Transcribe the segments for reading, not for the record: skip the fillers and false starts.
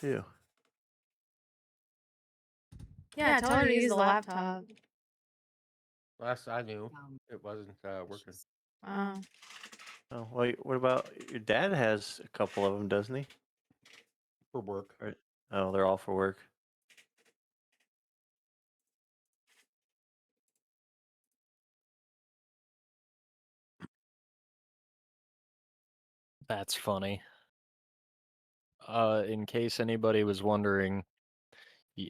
too. Yeah, tell her to use the laptop. Last I knew, it wasn't working. Wow. Oh, wait, what about your dad has a couple of them, doesn't he? For work. Or, oh, they're all for work. That's funny. In case anybody was wondering,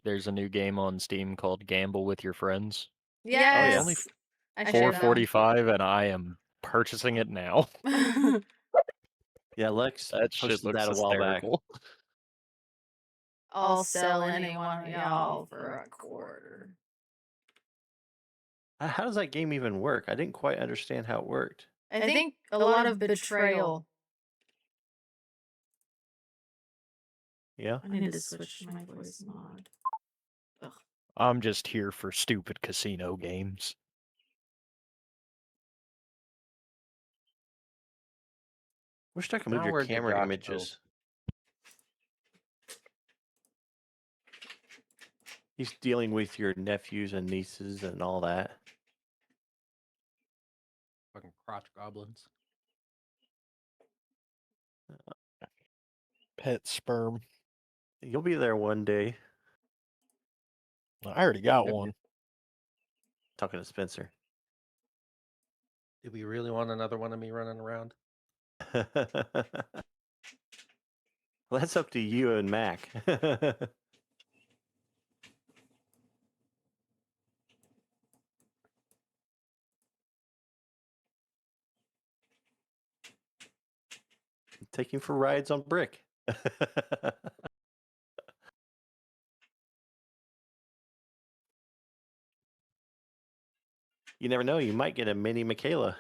there's a new game on Steam called Gamble with Your Friends. Yes. Only I should have. $4.45, and I am purchasing it now. Yeah, Lex That shit posted looks that a while back. hysterical. I'll sell any one of y'all for $0.25. How does that game even work? I didn't quite understand how it worked. I think a lot of betrayal. Yeah. I need to switch to my voice mod. Ugh. I'm just here for stupid casino games. Wish I could move Now your where'd the camera dots images. He's dealing with your nephews and nieces and all that. Fucking crotch goblins. Pet sperm. You'll be there one day. I already got one. Talking to Spencer. Do we really want another one of me running around? Well, that's up to you and Mac. Taking for rides on brick. You never know. You might get a mini Michaela.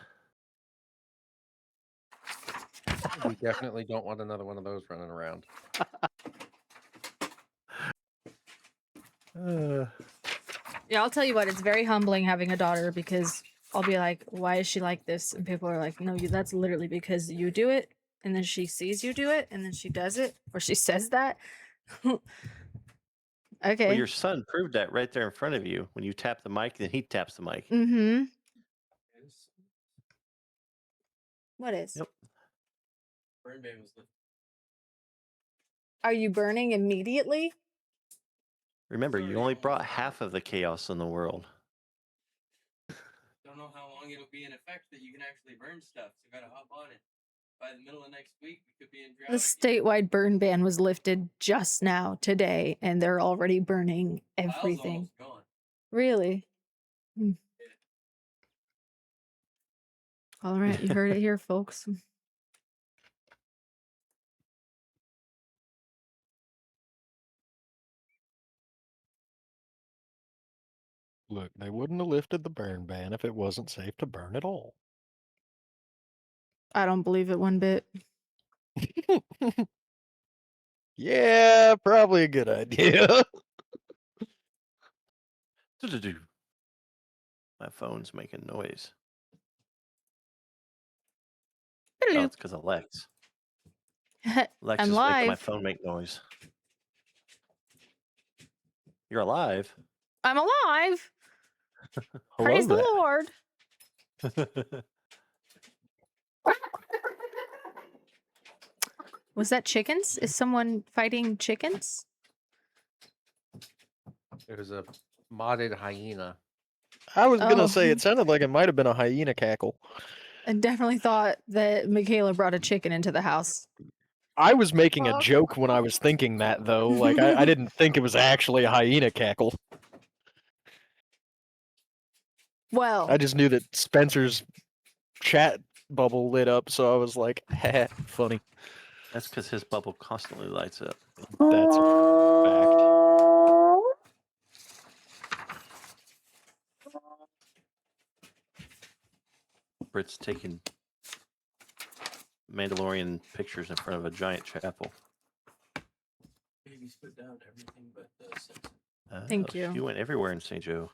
We definitely don't want another one of those running around. Yeah, I'll tell you what, it's very humbling having a daughter because I'll be like, why is she like this? And people are like, no, that's literally because you do it. And then she sees you do it. And then she does it. Or she says that. Okay. Well, your son proved that right there in front of you. When you tap the mic, then he taps the mic. Mm-hmm. What is? Yep. Are you burning immediately? Remember, you only brought half of the chaos in the world. Don't know how long it'll be in effect that you can actually burn stuff, so gotta hop on it. By the middle of next week, we could be in drought. The statewide burn ban was lifted just now, today, and they're already burning everything. Gone. Really? Hmm. All right, you heard it here, folks. Look, they wouldn't have lifted the burn ban if it wasn't safe to burn at all. I don't believe it one bit. Yeah, probably a good idea. My phone's making noise. Hello. Oh, it's because of Lex. Lex I'm is live. making my phone make noise. You're alive? I'm alive. Hello Praise the there. Lord. Was that chickens? Is someone fighting chickens? It was a modded hyena. I was gonna Oh. say it sounded like it might have been a hyena cackle. I definitely thought that Michaela brought a chicken into the house. I was making a joke when I was thinking that, though. Like, I didn't think it was actually a hyena cackle. Well, I just knew that Spencer's chat bubble lit up, so I was like, heh, funny. That's because his bubble constantly lights up. That's a fact. Brit's taking Mandalorian pictures in front of a giant chapel. Baby's put down everything but the sense. Thank you. You went everywhere in St. Joe.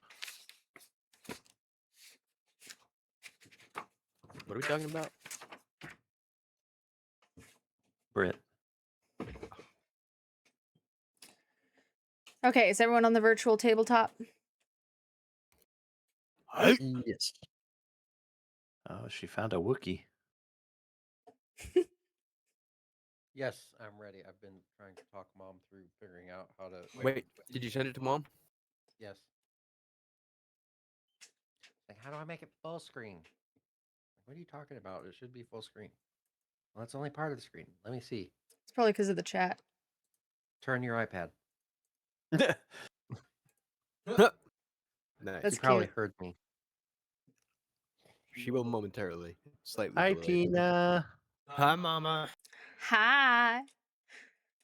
What are we talking about? Brit. Okay, is everyone on the virtual tabletop? Yes. Oh, she found a Wookiee. Yes, I'm ready. I've been trying to talk Mom through figuring out how to. Wait, did you send it to Mom? Yes. Like, how do I make it full screen? Like, what are you talking about? It should be full screen. Well, that's only part of the screen. Let me see. It's probably because of the chat. Turn your iPad. Nice. That's She probably cute. heard me. She will momentarily. Slightly Hi, delayed. Tina. Hi, Mama. Hi.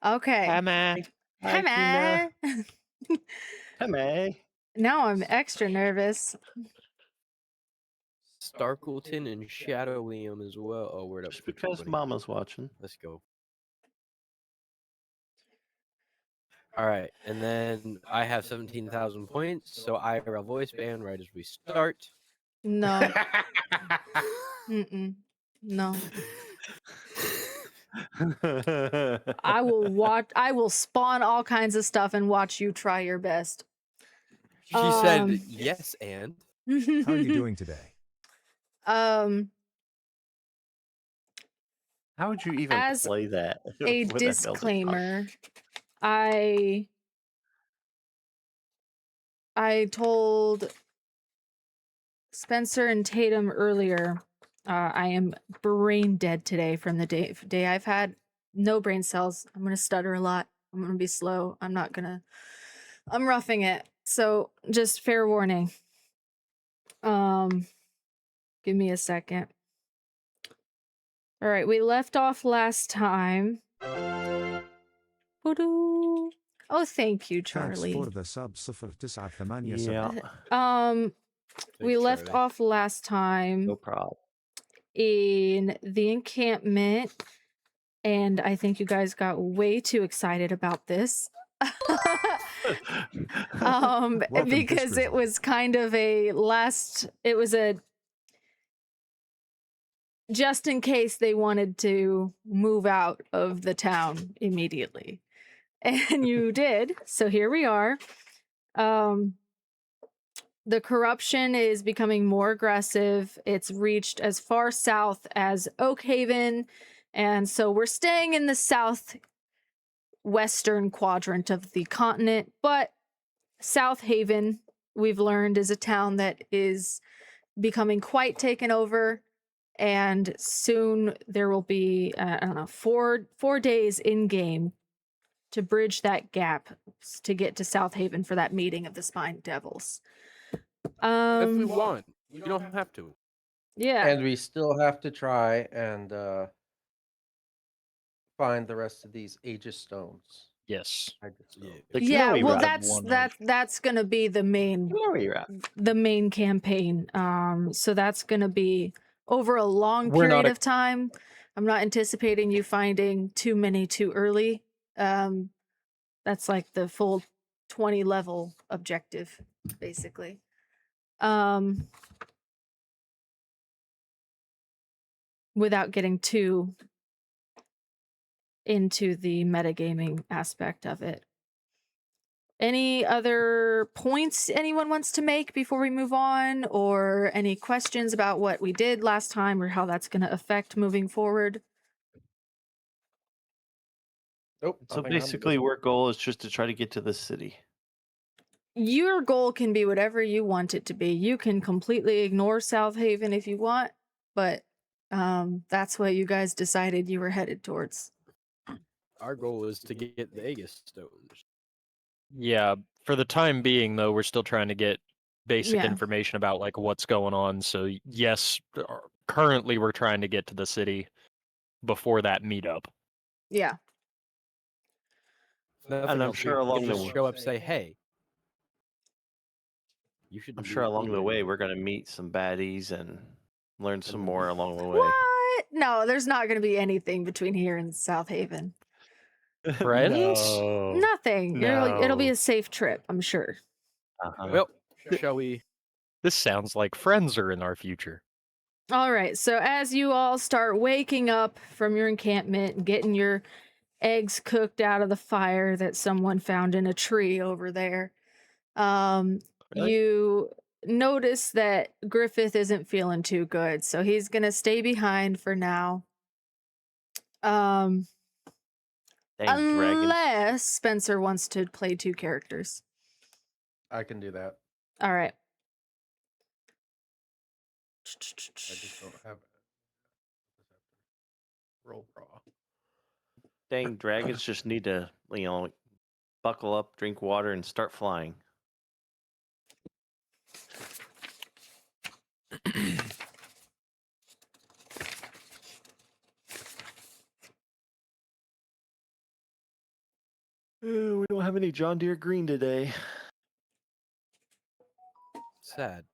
Okay. Hi, ma. Hi, Tina. man. Hi, May. Now I'm extra nervous. Starkleton and Shadow Liam as well. Oh, word up. Just because Mama's watching. Let's go. All right, and then I have 17,000 points, so I hear a voice band right as we start. No. Mm-mm. No. I will watch. I will spawn all kinds of stuff and watch you try your best. She said Um, yes, and How are you doing today? Um, How would you even As play that? a What the hell's it talk- disclaimer, I told Spencer and Tatum earlier. I am brain dead today from the day I've had no brain cells. I'm gonna stutter a lot. I'm gonna be slow. I'm roughing it. So just fair warning. Give me a second. All right, we left off last time. Voodoo. Oh, thank you, Thanks Charlie. for the sub 098 Yeah, We Thanks, left Charlie. off last time no problem. in the encampment, and I think you guys got way too excited about this. Welcome to Because it Grizzly. was kind of it was a just in case they wanted to move out of the town immediately. And you did. So here we are. The corruption is becoming more aggressive. It's reached as far south as Oakhaven. And so we're staying in the southwestern quadrant of the continent. But South Haven, we've learned, is a town that is becoming quite taken over. And soon there will be, I don't know, four days in game to bridge that gap to get to South Haven for that meeting of the Spine Devils. If we want, you don't have to. Yeah. And we still have to try and find the rest of these Aegis stones. Yes. Aegis stones. Yeah. The Yeah, Kanoe well route. that's gonna be the main Kanoe route. campaign. So that's gonna be over a long We're not period a- of time. I'm not anticipating you finding too many too early. That's like the full 20 level objective, basically. Without getting too into the metagaming aspect of it. Any other points anyone wants to make before we move on, or any questions about what we did last time or how that's going to affect moving forward? Nope. So I think I'm basically, good. our goal is just to try to get to the city. Your goal can be whatever you want it to be. You can completely ignore South Haven if you want, but that's what you guys decided you were headed towards. Our goal is to get the Aegis stones. Yeah. For the time being, though, we're still trying to get basic Yeah. information about like what's going on. So yes, currently we're trying to get to the city before that meetup. Yeah. Nothing And I'm else, sure we along can the just way- show up, say, "Hey, you should." I'm sure along the way we're gonna meet some baddies and learn some more along the way. What? No, there's not going to be anything between here and South Haven. Friends? No. Nothing. It'll be no. a safe trip, I'm sure. Uh-huh. Well, shall we? This sounds like friends are in our future. All right. So as you all start waking up from your encampment and getting your eggs cooked out of the fire that someone found in a tree over there. Really? You notice that Griffith isn't feeling too good, so he's gonna stay behind for now. Um, Dang dragons. unless Spencer wants to play 2 characters. I can do that. All right. I just don't have roll raw. Dang dragons just need to, buckle up, drink water, and start flying. We don't have any John Deere green today. Sad.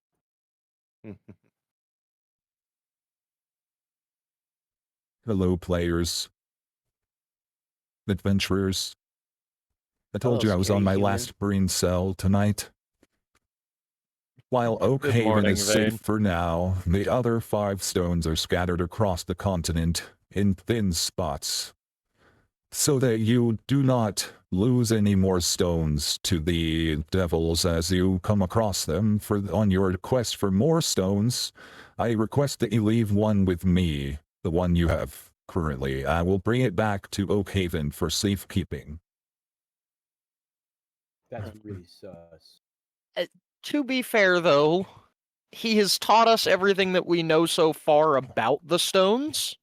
Hello, players. Adventurers. I told Hello, you I was on scary my human. last brain cell tonight. While Good Oakhaven morning, is safe Vane. for now, the other 5 stones are scattered across the continent in thin spots. So that you do not lose any more stones to the devils as you come across them on your quest for more stones, I request that you leave one with me, the one you have currently. I will bring it back to Oakhaven for safekeeping. That's really sus. To be fair, though, he has taught us everything that we know so far about the stones.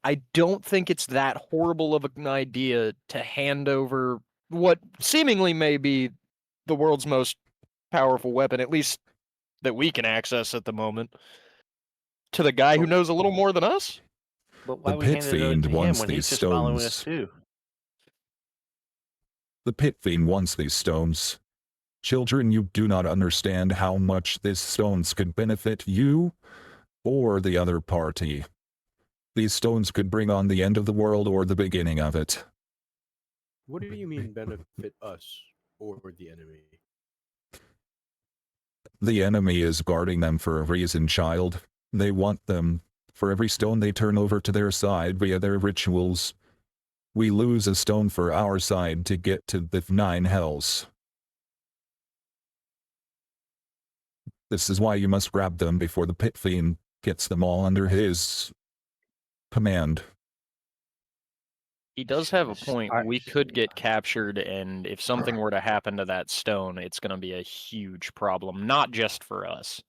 I don't think it's that horrible of an idea to hand over what seemingly may be the world's most powerful weapon, at least that we can access at the moment, to the guy who knows a little more than us. But why The we Pit handed it Fiend to him wants when these he's just following us stones. too? The Pit Fiend wants these stones. Children, you do not understand how much these stones could benefit you or the other party. These stones could bring on the end of the world or the beginning of it. What do you mean benefit us or the enemy? The enemy is guarding them for a reason, child. They want them. For every stone they turn over to their side via their rituals, we lose a stone for our side to get to the 9 hells. This is why you must grab them before the Pit Fiend gets them all under his command. He does have a Shouldn't point. have- We could get captured, and if something were to happen to that stone, it's going to be a huge problem, not just for us.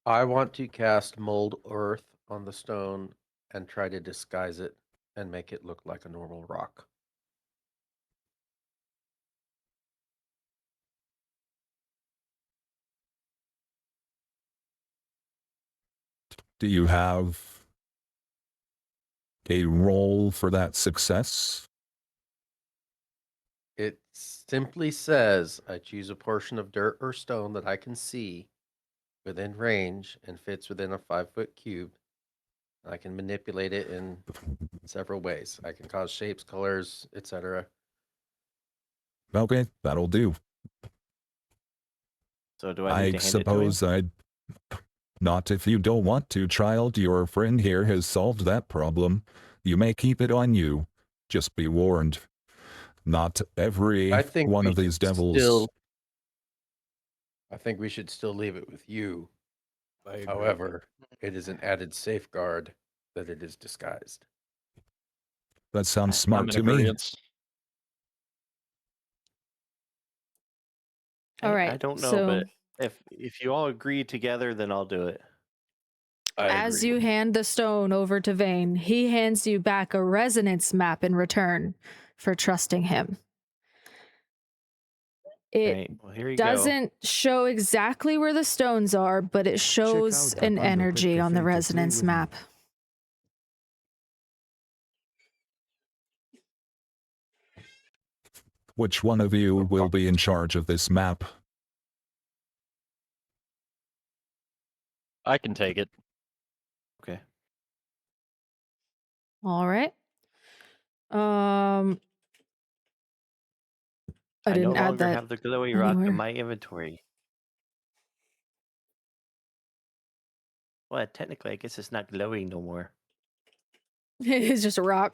I want to cast mold earth on the stone and try to disguise it and make it look like a normal rock. Do you have a role for that success? It simply says I choose a portion of dirt or stone that I can see within range and fits within a 5-foot cube. I can manipulate it in several ways. I can cause shapes, colors, etc. Okay, that'll do. So do I need to I hand it to him? suppose I'd... Not if you don't want to, child. Your friend here has solved that problem. You may keep it on you. Just be warned. Not every I think one we of these should devils... still- I think we should still leave it with you. I agree. However, it is an added safeguard that it is disguised. That sounds I'm smart in to me. agreement. All right. I don't know, so but if you all agree together, then I'll do it. as you hand the stone over to Vane, he hands you back a resonance map in return for trusting him. It Right. Well, here you doesn't show exactly where the stones are, but it shows out an that bundle energy quick on the to stay resonance with me. map. Which one of you will be in charge of this map? I can take it. go. Okay. All right. I I no didn't add longer that have the glowy rock anywhere. in my inventory. Well, technically, I guess it's not glowing no more. It's just a rock.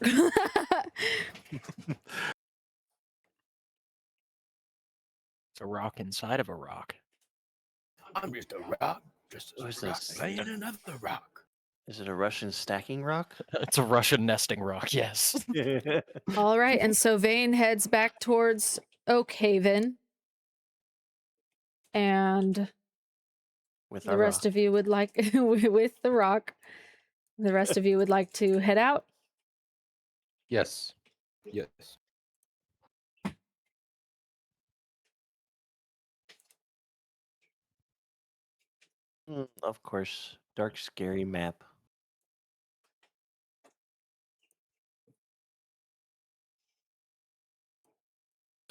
It's a rock inside of a rock. I'm just a rock, just What is a rock this? laying another rock. Is it a Russian stacking rock? It's a Russian nesting rock, yes. All right, and so Vane heads back towards Oakhaven, and With the our rest rock. of you would like with the rock. The rest of you would like to head out. Yes. Yes. Of course. Dark, scary map.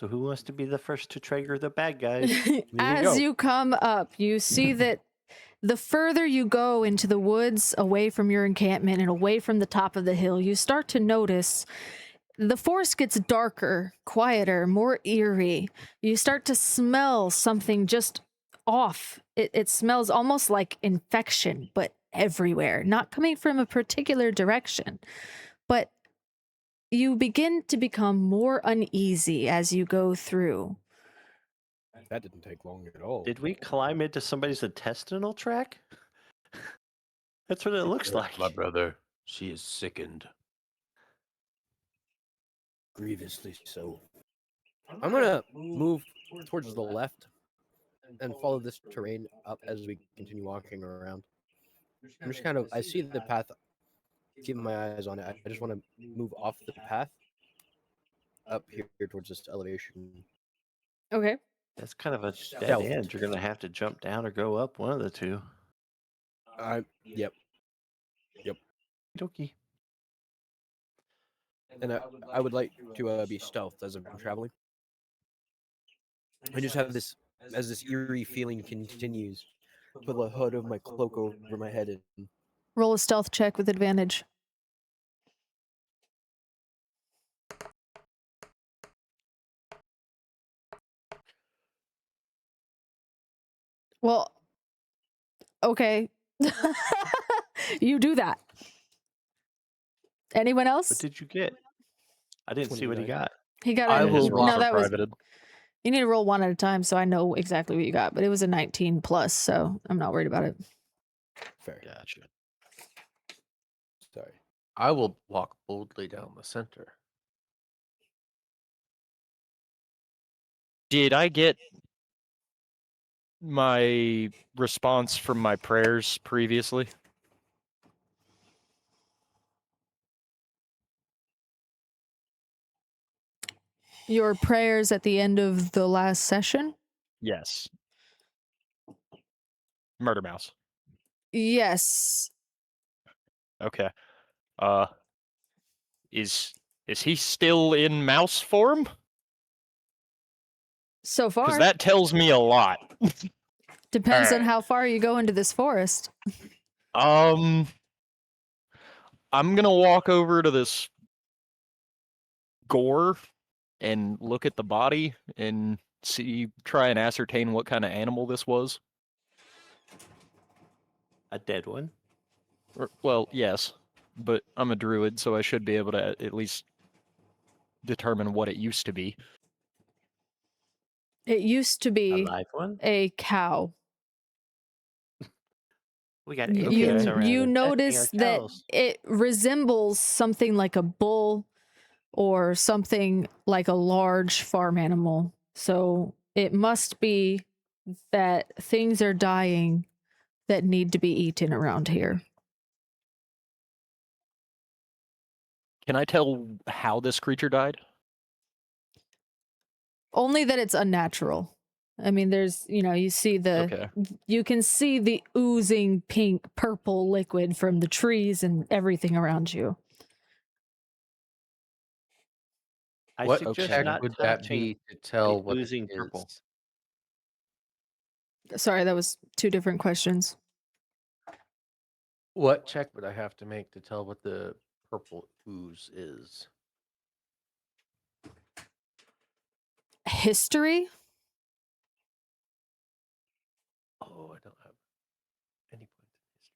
So who wants to be the first to trigger the bad guys? As go. you come up, you see that the further you go into the woods, away from your encampment and away from the top of the hill, you start to notice the forest gets darker, quieter, more eerie. You start to smell something just off. It smells almost like infection, but everywhere, not coming from a particular direction. But you begin to become more uneasy as you go through. That didn't take long at all. Did we climb into somebody's intestinal tract? That's what it looks like. My brother, she is sickened. Grievously so. I'm gonna move towards the left and follow this terrain up as we continue walking around. I'm just kind of, I see the path, keeping my eyes on it. I just want to move off the path up here towards this elevation. Okay. That's kind of a dead Stealth. end. You're going to have to jump down or go up, one of the two. Yep. Okie. And I would like to be stealth as I'm traveling. I just have this, as this eerie feeling continues, put the hood of my cloak over my head and Roll a stealth check with advantage. Well, okay. You do that. Anyone What else? did you get? I didn't see what he 29. got. He got I a will no. rock That was privated. you need to roll one at a time, so I know exactly what you got. But it was a 19 plus, so I'm not worried about it. fair. Gotcha. Sorry. I will walk boldly down the center. Did I get my response from my prayers previously? Your prayers at the end of the last session. Yes. Murder Mouse. Yes. Okay. Uh, is he still in mouse form? So Because far, that tells me a lot. depends on Alright. how far you go into this forest. I'm gonna walk over to this gore and look at the body and try and ascertain what kind of animal this was. A dead one. Well, yes, but I'm a druid, so I should be able to at least determine what it used to be. It used to A be live one. a cow. We got You Indians around. you infesting notice our that cows. it resembles something like a bull or something like a large farm animal. So it must be that things are dying that need to be eaten around here. Can I tell how this creature died? Only that it's unnatural. I mean, there's, you see Okay. you can see the oozing pink, purple liquid from the trees and everything around you. I What suggest check not would that touching be to tell the what it oozing purple. is? Sorry, that was two different questions. What check would I have to make to tell what the purple ooze is? History? Oh, I don't have any points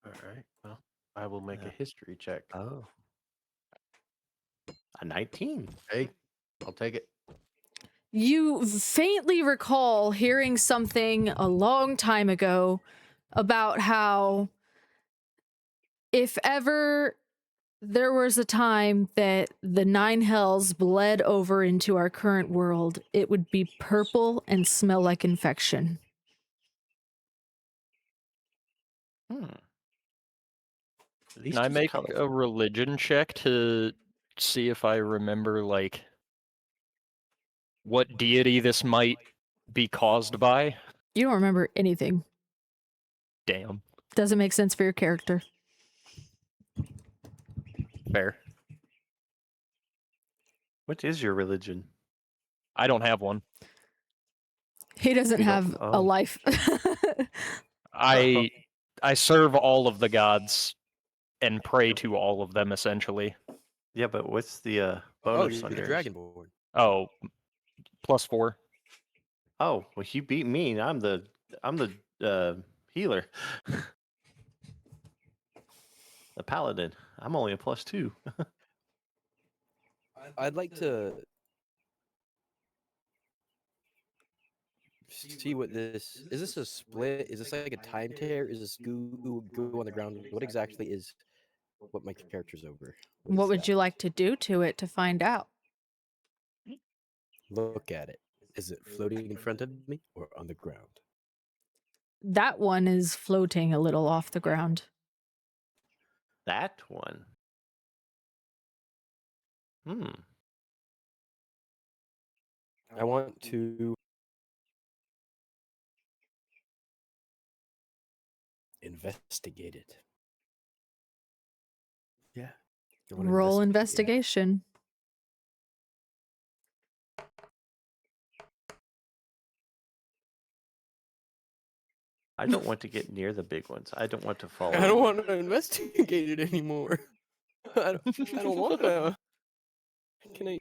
in history. All right. Well, I will make a history check. Oh. A 19. Hey, I'll take it. You faintly recall hearing something a long time ago about how if ever there was a time that the nine hells bled over into our current world, it would be purple and smell like infection. Hmm. At least Can I it's make colorful. a religion check to see if I remember, like, what deity this might be caused by? You don't remember anything. Damn. Doesn't make sense for your character. Fair. What is your religion? I don't have one. He doesn't You don't- have a oh. life. I serve all of the gods and pray to all of them, essentially. Yeah, but what's the Oh, bonus you're on the yours? Dragonborn. Oh, +4. Oh, well, you beat me. I'm the healer. The paladin. I'm only a +2. I'd like to see what this is. This a split? Is this like a time tear? Is this goo on the ground? What exactly is what my character's over? What would you like to do to it to find out? Look at it. Is it floating in front of me or on the ground? That one is floating a little off the ground. That one. I want to investigate it. Yeah. I wanna Roll investigate it. investigation. I don't want to get near the big ones. I don't want to fall. I don't want to investigate it anymore. I don't want to.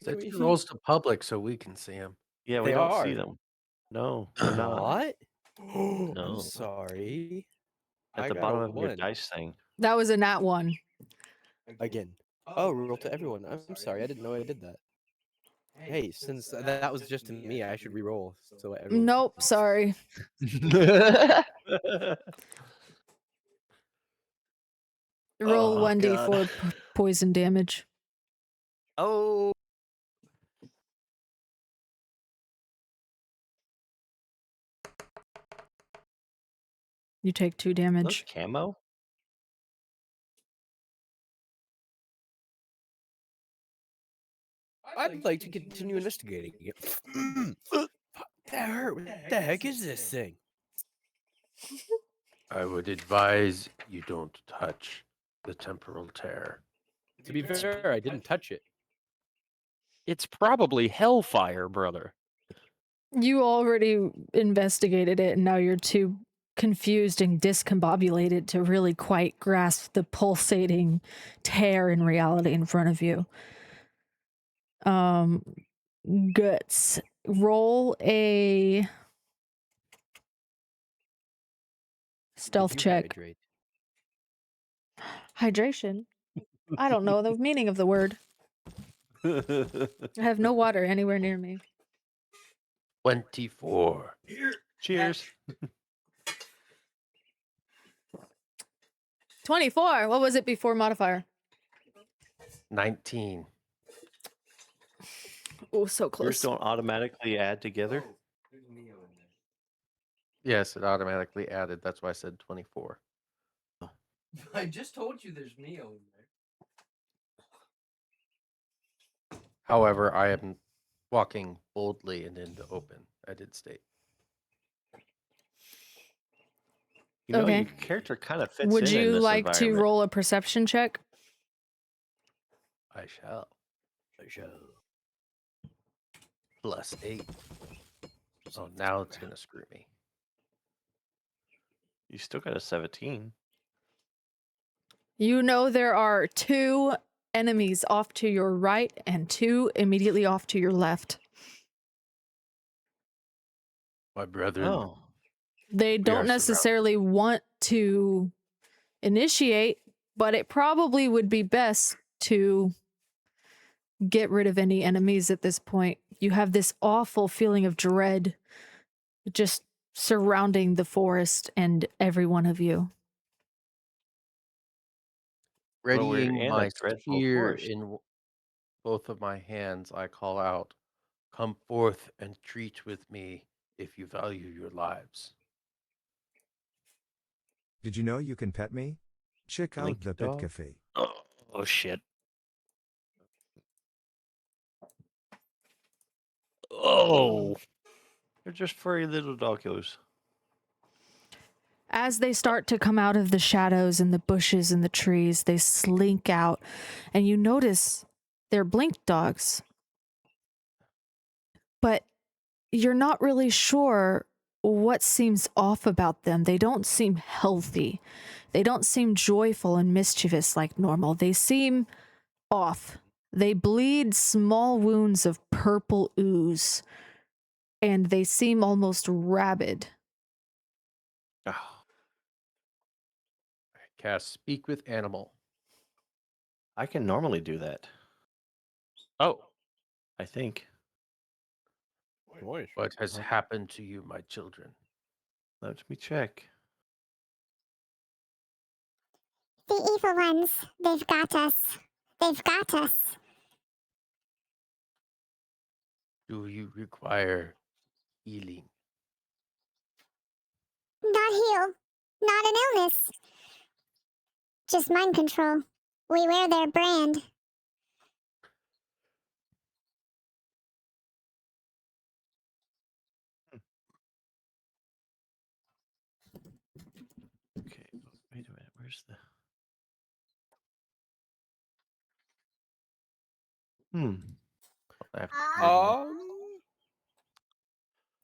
Set your rolls to public so we can see them. Yeah, we They don't see are. them. No, they're not. What? No. I'm sorry. At I the got bottom a of your 1. dice thing. That was a nat 1. Again. Oh, roll to everyone. I'm sorry. I didn't know I did that. Hey, since that was just to me, I should re-roll. So everyone. Nope, sorry. Roll Oh, 1d4 poison damage. Oh. You take 2 Those damage. camo? I'd like to continue investigating it. That hurt. What the heck is this thing? I would advise you don't touch the temporal tear. To be fair, I didn't touch it. It's probably hellfire, brother. You already investigated it, and now you're too confused and discombobulated to really quite grasp the pulsating tear in reality in front of you. Guts. Roll a stealth Did you check. hydrate? Hydration. I don't know the meaning of the word. I have no water anywhere near me. 24. Cheers. 24. What was it before modifier? 19. Oh, so Yours close. don't automatically add together. Yes, it automatically added. That's why I said 24. I just told you there's Neo in there. However, I am walking boldly and in the open. I did state. You know, Okay. your character kind of fits Would in you this like to environment. roll a perception check? I shall. +8. Oh, now it's going to screw me. You still got a 17. You know there are 2 enemies off to your right and 2 immediately off to your left. My brethren. Oh. They are don't surrounded. necessarily want to initiate, but it probably would be best to get rid of any enemies at this point. You have this awful feeling of dread just surrounding the forest and every one of you. Well, we're Readying in my a dreadful spear forest. in both of my hands, I call out, "Come forth and treat with me if you value your lives." Did you know you can pet me? Check out Blink the Pet dog. Cafe. Oh shit. Oh. They're just furry little doggos. As they start to come out of the shadows and the bushes and the trees, they slink out, and you notice they're blink dogs. But you're not really sure what seems off about them. They don't seem healthy. They don't seem joyful and mischievous like normal. They seem off. They bleed small wounds of purple ooze, and they seem almost rabid. Oh, I cast Speak with Animal. I can normally do that, Oh. I think. Boy, What has happened to you, my children? Let me check. The evil ones, they've got us. They've got us. Do you require healing? Not heal. Not an illness. Just mind control. We wear their brand. Okay, wait a minute. Where's the? I have to clear more.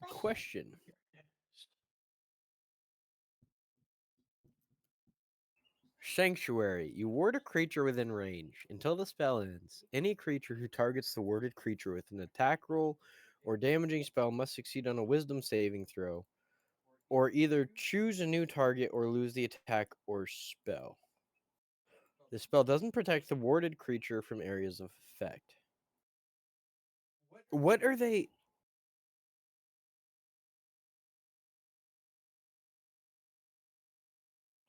question. Sanctuary. You ward a creature within range. Until the spell ends, any creature who targets the warded creature with an attack roll or damaging spell must succeed on a wisdom saving throw, or either choose a new target or lose the attack or spell. The spell doesn't protect the warded creature from areas of effect. What are they?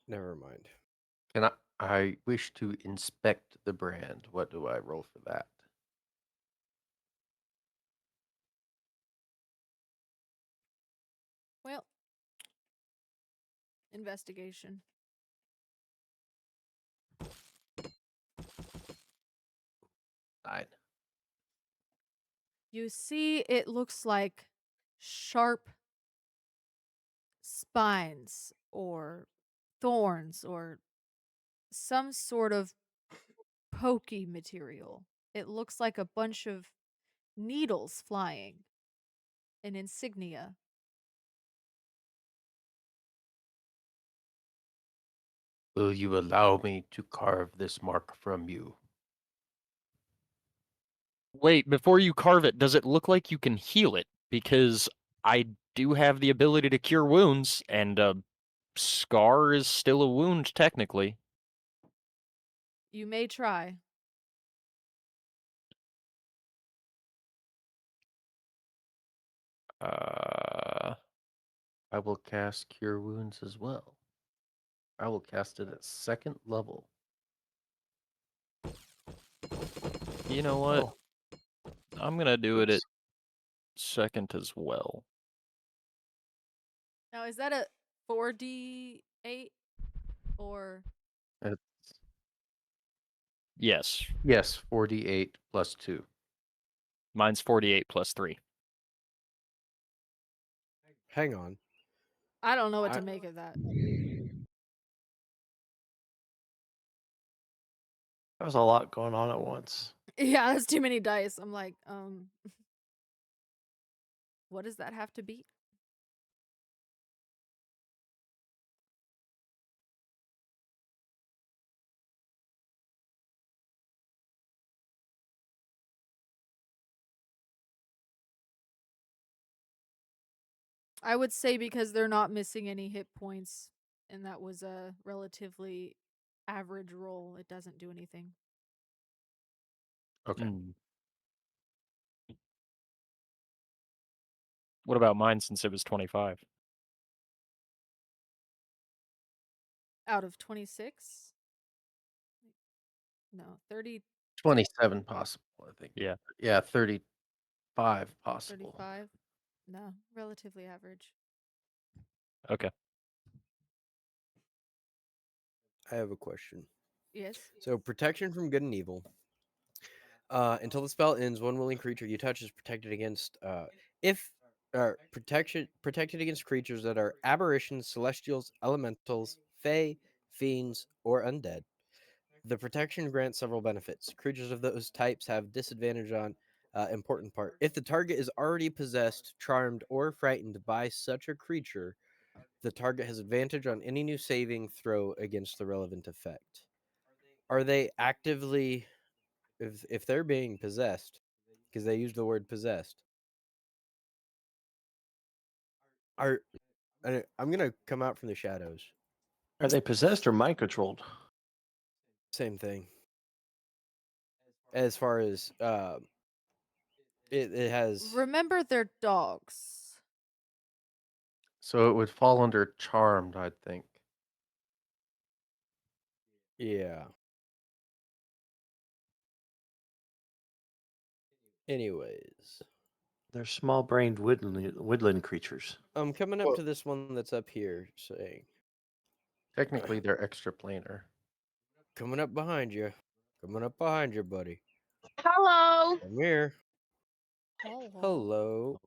Never mind. Can I wish to inspect the brand. What do I roll for that? Well, investigation. 9. You see, it looks like sharp spines or thorns or some sort of pokey material. It looks like a bunch of needles flying, an insignia. Will you allow me to carve this mark from you? Wait, before you carve it, does it look like you can heal it? Because I do have the ability to cure wounds, and a scar is still a wound technically. You may try. I will cast Cure Wounds as well. I will cast it at 2nd level. You know what? Oh. I'm gonna do it at Oops. second as well. Now, is that a 4d8 or It's, Yes, yes, 4d8 plus 2. mine's 48 plus 3. Hang on. I don't know what I- to make of that. There was a lot going on at once. Yeah, that's too many dice. I'm like, what does that have to be? I would say because they're not missing any hit points, and that was a relatively average roll, it doesn't do anything. Okay. Mm. What about mine since it was 25? Out of 26? No, 30, 27 possible, I think. Yeah. Yeah, 35 possible. 35? No, relatively average. Okay. I have a question. Yes. So protection from good and evil. Until the spell ends, one willing creature you touch is protected against protected against creatures that are aberrations, celestials, elementals, fae, fiends, or undead. The protection grants several benefits. Creatures of those types have disadvantage on important part. If the target is already possessed, charmed, or frightened by such a creature, the target has advantage on any new saving throw against the relevant effect. Are they actively, if they're being possessed, because they use the word possessed, I'm gonna come out from the shadows. Are they possessed or mind controlled? Same thing. As far as it has Remember, they're dogs. So it would fall under charmed, I think. yeah. Anyways, They're small-brained woodland creatures. I'm coming up Well- to this one that's up here saying, Technically, they're extra planar. coming up behind you. Coming up behind you, buddy. Hello. Come here. Hello. Hello.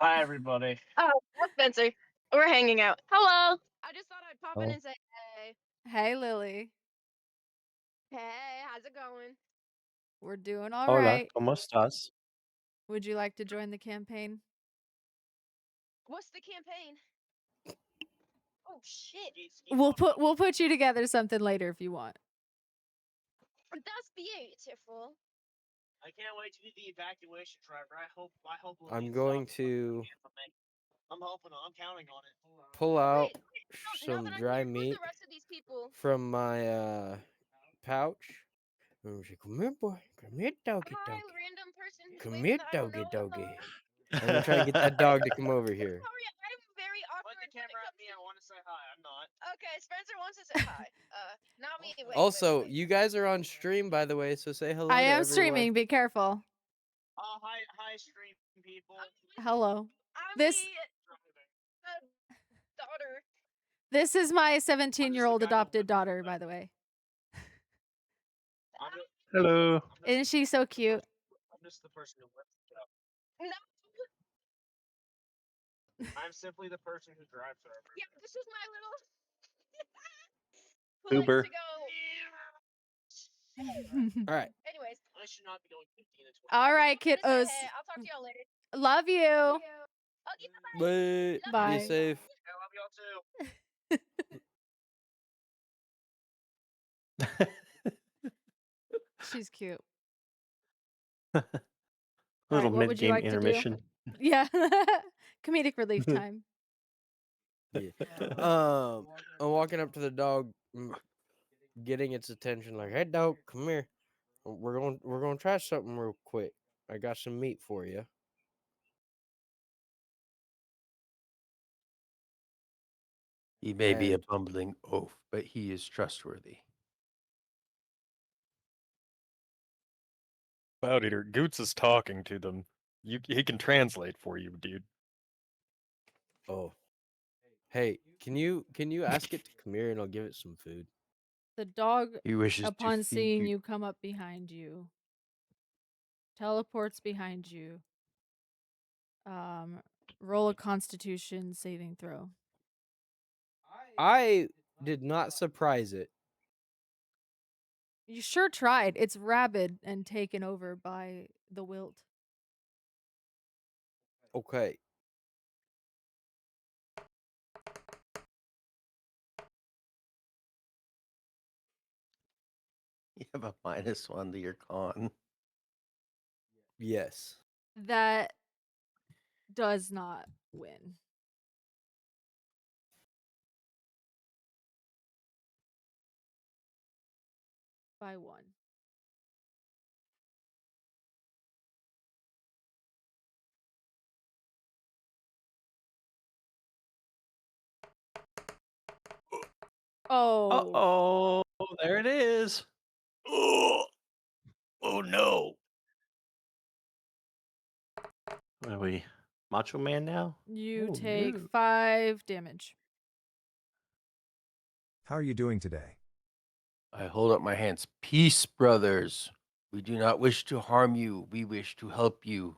Hi, everybody. Oh, that's Spencer. We're hanging out. Hello. I just thought I'd pop in Oh. and say, hey. Hey, Lily. Hey, how's it going? We're doing all Hola, right. ¿cómo estás? Would you like to join the campaign? What's the campaign? Oh shit. We'll put you together something later if you want. That's beautiful. I can't wait to do the evacuation, Trevor. I hope. I'm Levine going stops to I'm hoping. I'm counting on it. pull out Wait, now some that I'm dry here, who's meat the rest of these people? from my pouch. And I'm like, come here, boy. Come here, doggy, Hi, doggy. random person who's Come waving here, that I don't doggy, know. doggy. I'm gonna try to get that dog to come over here. Sorry, I'm very awkward. Point the when it camera at comes me. to- I want to say hi. I'm not. Okay, Spencer wants to say hi. Not me. Wait, Also, wait. you guys are on stream, by the way, so say hello I to am everyone. streaming. Be careful. Hi, stream people. Hello. I'm This the daughter. this is my 17-year-old adopted daughter, by the way. Hello. Isn't she so cute? I'm just the person who lifts it up. No. I'm simply the person who drives her. Yeah, this is my little. Who Uber. likes to go? All right. Anyways. I should not be going 15 and 20. All right, I'm gonna say kiddos. hey. I'll talk to y'all later. Love you. Oh, yeah, bye. Bye. Bye. Be safe. I love y'all too. She's cute. Little what would you mid-game like to do? intermission. Yeah. Comedic relief time. Yeah. I'm walking up to the dog, getting its attention. Like, hey, dog, come here. We're going to try something real quick. I got some meat for you. He may be a And- bumbling oaf, but he is trustworthy. Cloud Eater, Goots is talking to them. He can translate for you, dude. Oh. Hey, can you ask it to come here and I'll give it some food? The dog, He wishes upon to feed seeing you. you come up behind you, teleports behind you. Roll a Constitution saving throw. I did not surprise it. You sure tried. It's rabid and taken over by the wilt. Okay. You have a -1 to your con. Yes. That does not win. By 1. Oh. Uh-oh. There it is. Oh, oh no. What are we? Macho Man now? You Oh, take no. 5 damage. How are you doing today? I hold up my hands. Peace, brothers. We do not wish to harm you. We wish to help you.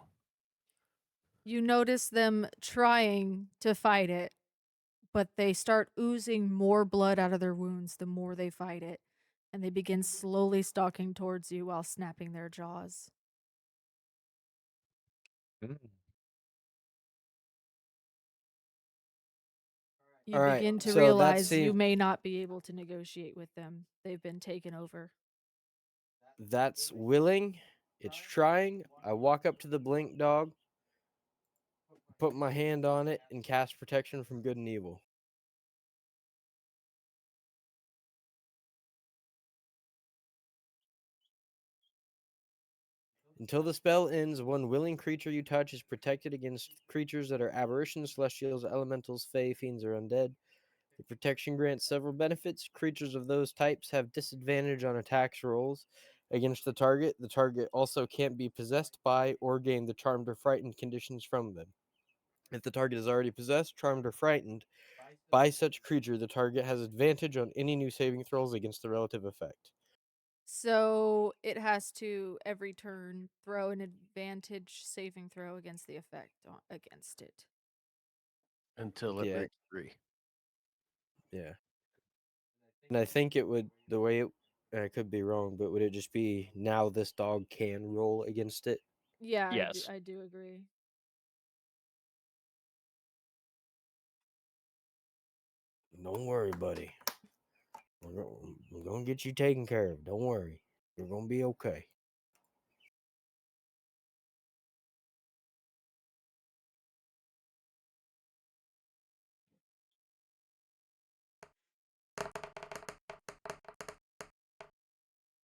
You notice them trying to fight it, but they start oozing more blood out of their wounds the more they fight it, and they begin slowly stalking towards you while snapping their jaws. You All right, begin to so that realize you seems may not be able to negotiate with them. They've been taken over. that's willing. It's trying. I walk up to the blink dog, put my hand on it, and cast protection from good and evil. Until the spell ends, one willing creature you touch is protected against creatures that are aberrations, celestials, elementals, fae, fiends, or undead. The protection grants several benefits. Creatures of those types have disadvantage on attacks rolls against the target. The target also can't be possessed by or gain the charmed or frightened conditions from them. If the target is already possessed, charmed, or frightened by such creature, the target has advantage on any new saving throws against the relative effect. So it has to, every turn, throw an advantage saving throw against the effect against it. Until it Yeah. breaks 3. Yeah. And I think it would, the way it, I could be wrong, but would it just be now this dog can roll against it? Yeah, Yes. I do agree. Don't worry, buddy. We're going to get you taken care of. Don't worry. You're going to be okay.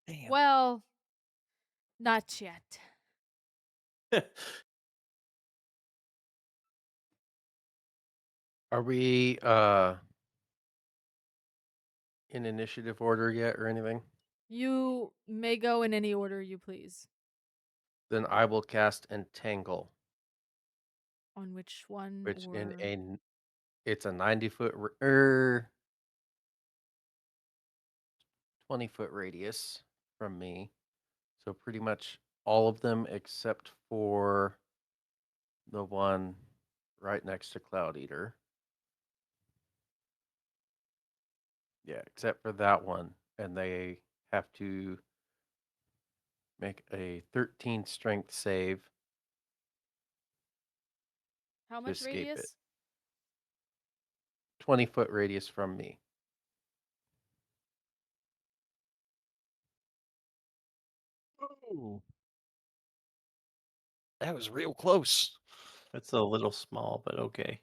Damn. Well, not yet. Are we in initiative order yet or anything? You may go in any order you please. Then I will cast Entangle, On which one? which or... it's a 90-foot 20-foot radius from me. So pretty much all of them except for the one right next to Cloud Eater. Yeah, except for that one. And they have to make a 13 strength save How to much escape it. radius? 20-foot radius from me. Ooh. That was real close. It's a little small, but okay.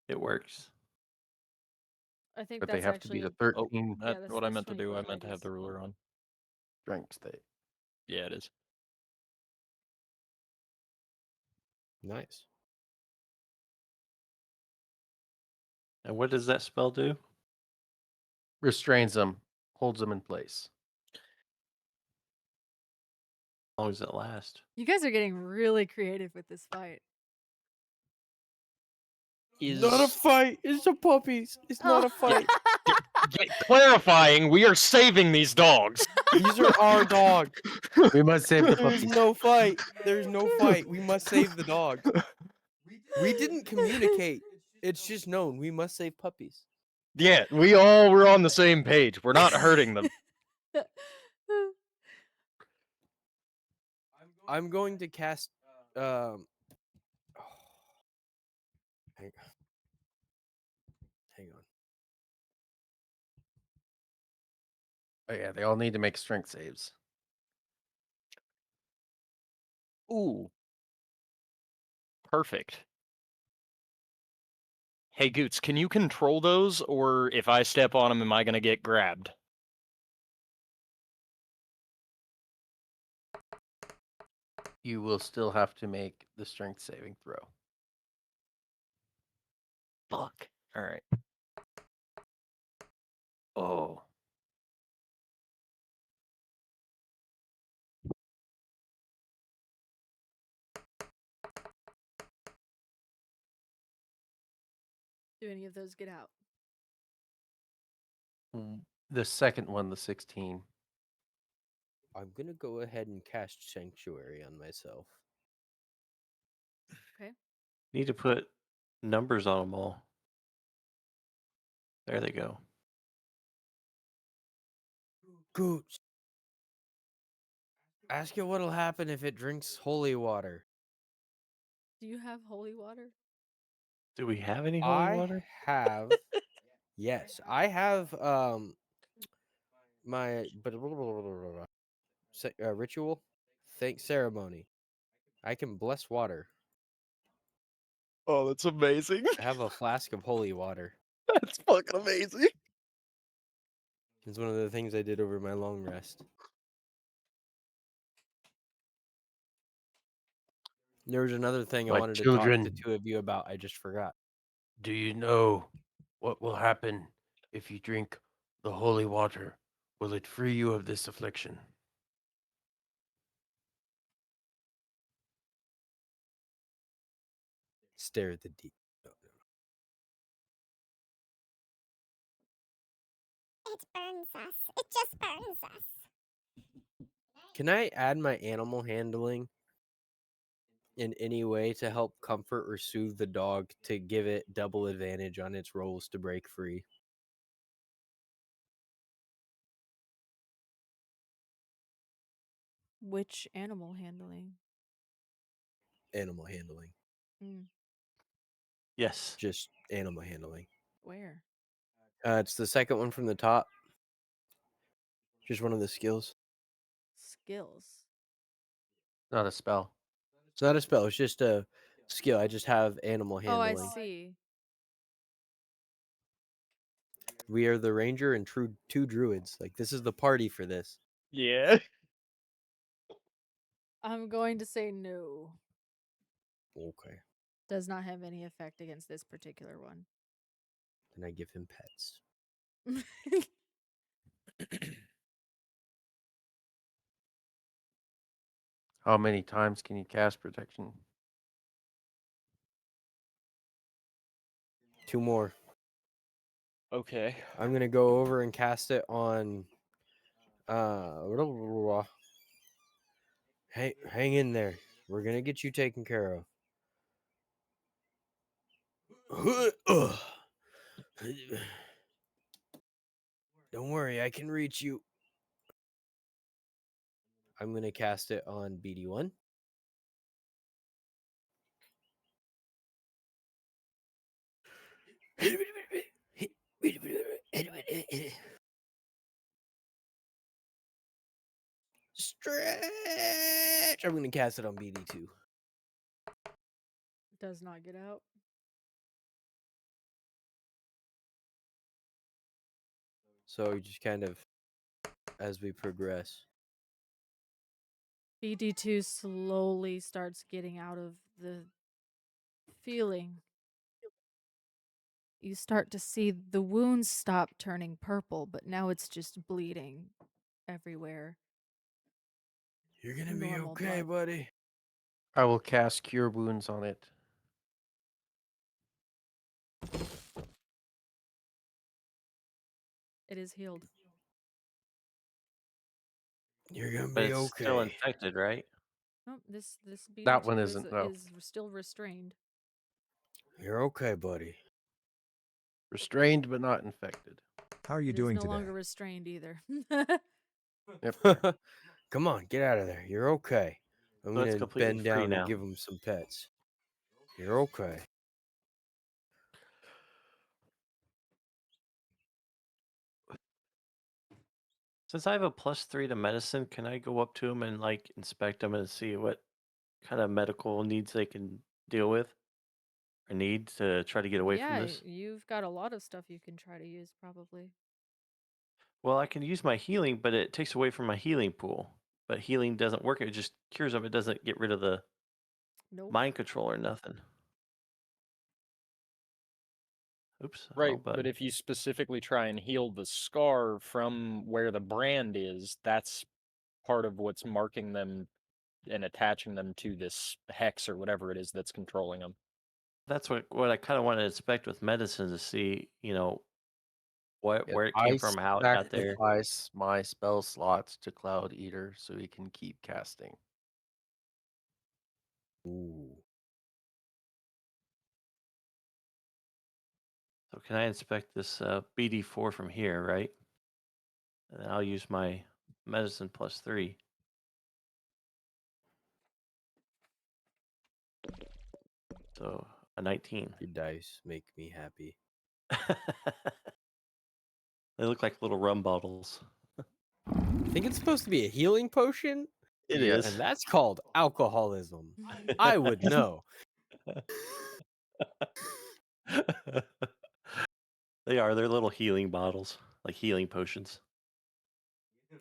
It works. I think But that's they have actually... to be the Oh, 13 that's that's- what I that's meant to do. 20 I foot meant to have the radius. ruler on. strength save. Yeah, it is. Nice. And what does that spell do? Restrains them, holds them in place. How long does it last? You guys are getting really creative with this fight. Not a fight. It's the puppies. It's not a fight. Clarifying, we are saving these dogs. These are our dogs. We must save the There's puppies. no fight. There's no fight. We must save the dogs. We didn't communicate. It's just known. We must save puppies. Yeah, we all were on the same page. We're not hurting them. I'm going to cast. Hang, hang on. Oh yeah, they all need to make strength saves. Ooh. Perfect. Hey, Goots, can you control those, or if I step on them, am I going to get grabbed? You will still have to make the strength saving throw. Fuck. All right. Oh. Do any of those get out? The second one, the 16. I'm gonna go ahead and cast Sanctuary on myself. Okay. Need to put numbers on them all. There they go. Gooch. Ask it what'll happen if it drinks holy water. Do you have holy water? Do we have any holy I water? have yes, I have my ritual thank ceremony. I can bless water. Oh, that's amazing. I have a flask of holy water. That's fucking amazing. It's one of the things I did over my long rest. There was another thing I My wanted to talk to children. 2 of you about. I just forgot. Do you know what will happen if you drink the holy water? Will it free you of this affliction? Stare at the deep. It burns us. It just burns us. Can I add my animal handling in any way to help comfort or soothe the dog to give it double advantage on its rolls to break free? Which animal handling? Animal handling. Mm, Yes. Just animal handling. where? It's the second one from the top. Just one of the skills. Skills. Not a spell. It's not a spell. It's just a skill. I just have animal Oh, I handling. see. We are the ranger and two druids. Like, this is the party for this. Yeah. I'm going to say no. Okay. Does not have any effect against this particular one. Then I give him pets. How many times can you cast protection? 2 more. Okay. I'm gonna go over and cast it on. Hang in there. We're gonna get you taken care of. Don't worry, I can reach you. I'm gonna cast it on BD1. Stretch. I'm gonna cast it on BD2. Does not get out. So we just kind of, as we progress. BD2 slowly starts getting out of the feeling. You start to see the wounds stop turning purple, but now it's just bleeding everywhere. You're gonna be Normal okay, blood. buddy. I will cast Cure Wounds on it. It is healed. You're gonna But be it's still okay. infected, right? Oh, this BD2 That one isn't, though. is still restrained. You're okay, buddy. Restrained but not infected. How are you It is doing no today? longer restrained either. Yep. Come on, get out of there. You're okay. I'm So it's gonna completely bend free down now. and give him some pets. You're okay. Since I have a +3 to medicine, can I go up to them and like inspect them and see what kind of medical needs they can deal with or need to try to get away from Yeah, this? you've got a lot of stuff you can try to use probably. Well, I can use my healing, but it takes away from my healing pool. But healing doesn't work. It just cures them. It doesn't get rid of the Nope. mind control or nothing. Oops, Right, wrong but button. if you specifically try and heal the scar from where the brand is, that's part of what's marking them and attaching them to this hex or whatever it is that's controlling them. That's what I kind of want to inspect with medicine to see, If where it came I from, how it got there. sacrifice my spell slots to Cloud Eater so he can keep casting. Ooh. So can I inspect this BD4 from here, right? And then I'll use my medicine +3. So a 19. Your dice make me happy. They look like little rum bottles. I think it's supposed to be a healing potion, It Yes. is. and that's called alcoholism. I would know. They are. They're little healing bottles, like healing potions.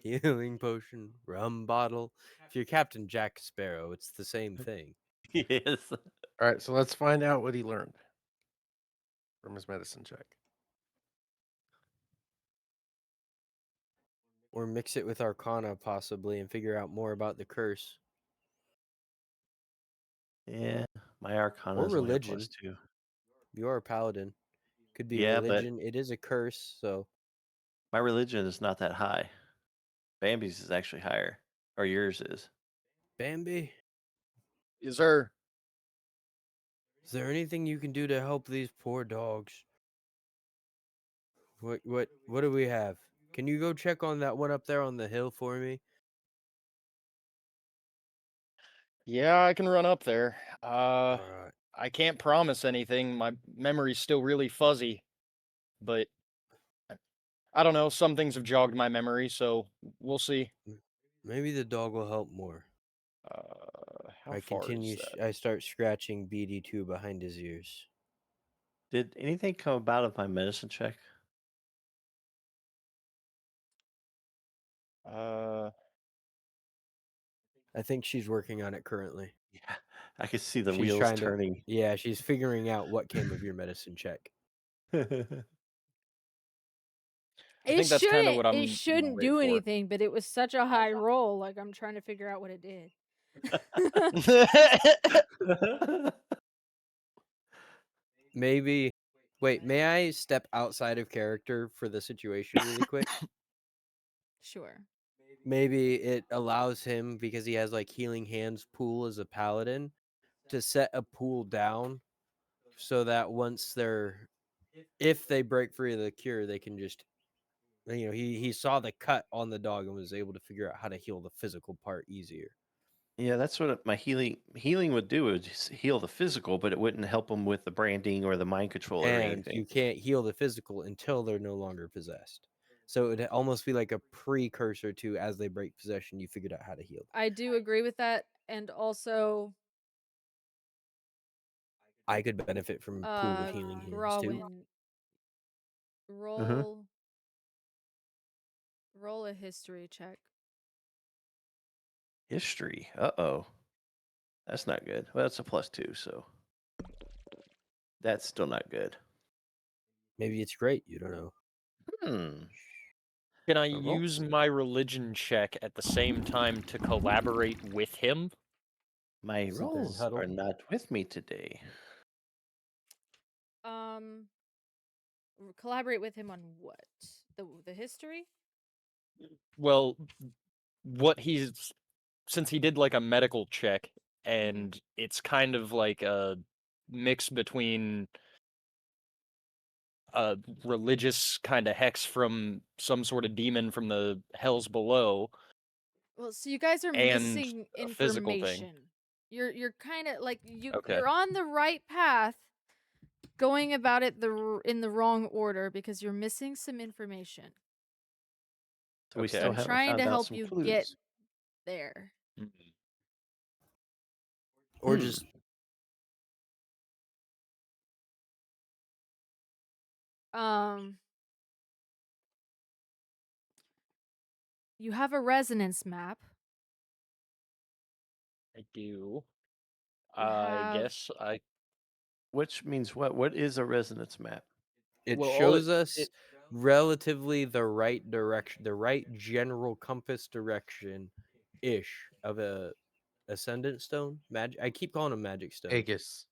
Healing potion, rum bottle. If you're Captain Jack Sparrow, it's the same thing. Yes. All right, so let's find out what he learned from his medicine check. Or mix it with Arcana, possibly, and figure out more about the curse. Yeah, my Arcana Or is only a religion. +2. You are a paladin. Could be Yeah, but religion. It is a curse, so. my religion is not that high. Bambi's is actually higher, or yours is. Bambi, Is there? is there anything you can do to help these poor dogs? What do we have? Can you go check on that one up there on the hill for me? Yeah, I can run up there. All right. I can't promise anything. My memory's still really fuzzy, but I don't know. Some things have jogged my memory, so we'll see. Maybe the dog will help more. How I far is continue. that? I start scratching BD2 behind his ears. Did anything come about of my medicine check? I think she's working on it currently. Yeah, I could see the She's wheels trying to. turning. Yeah, she's figuring out what came of your medicine check. I think that's kind of what It I'm shouldn't wait do for. anything, but it was such a high roll. Like I'm trying to figure out what it did. Maybe. Wait, may I step outside of character for the situation really quick? Sure. Maybe it allows him, because he has like healing hands pool as a paladin, to set a pool down so that if they break free of the cure, they can just, he saw the cut on the dog and was able to figure out how to heal the physical part easier. Yeah, that's what my healing would do. It would just heal the physical, but it wouldn't help them with the branding or the mind control or And anything. you can't heal the physical until they're no longer possessed. So it'd almost be like a precursor to, as they break possession, you figured out how to heal them. I do agree with that, and also I could benefit from a pool of healing hands too. Grawin, roll roll a history check. History. Uh-oh. That's not good. Well, that's a +2, so that's still not good. Maybe it's great. You don't know. Can I A roll? use my religion check at the same time to collaborate with him? My Sit there and rolls huddle. are not with me today. Collaborate with him on what? The history? Well, what he's since he did like a medical check, and it's kind of like a mix between a religious kind of hex from some sort of demon from the hells below Well, so you guys are and missing a physical thing. information. You're kind of like Okay. you're on the right path, going about it in the wrong order because you're missing some information. So we Okay. still I'm haven't trying found to out help some you clues. get there. Mhm. Or just You have a resonance map. I do. You I have guess I Which means what? What is a resonance map? It Well, shows us relatively the right direction, the right general compass direction ish of a ascendant stone. Magic. I keep calling them magic stones. Aegis.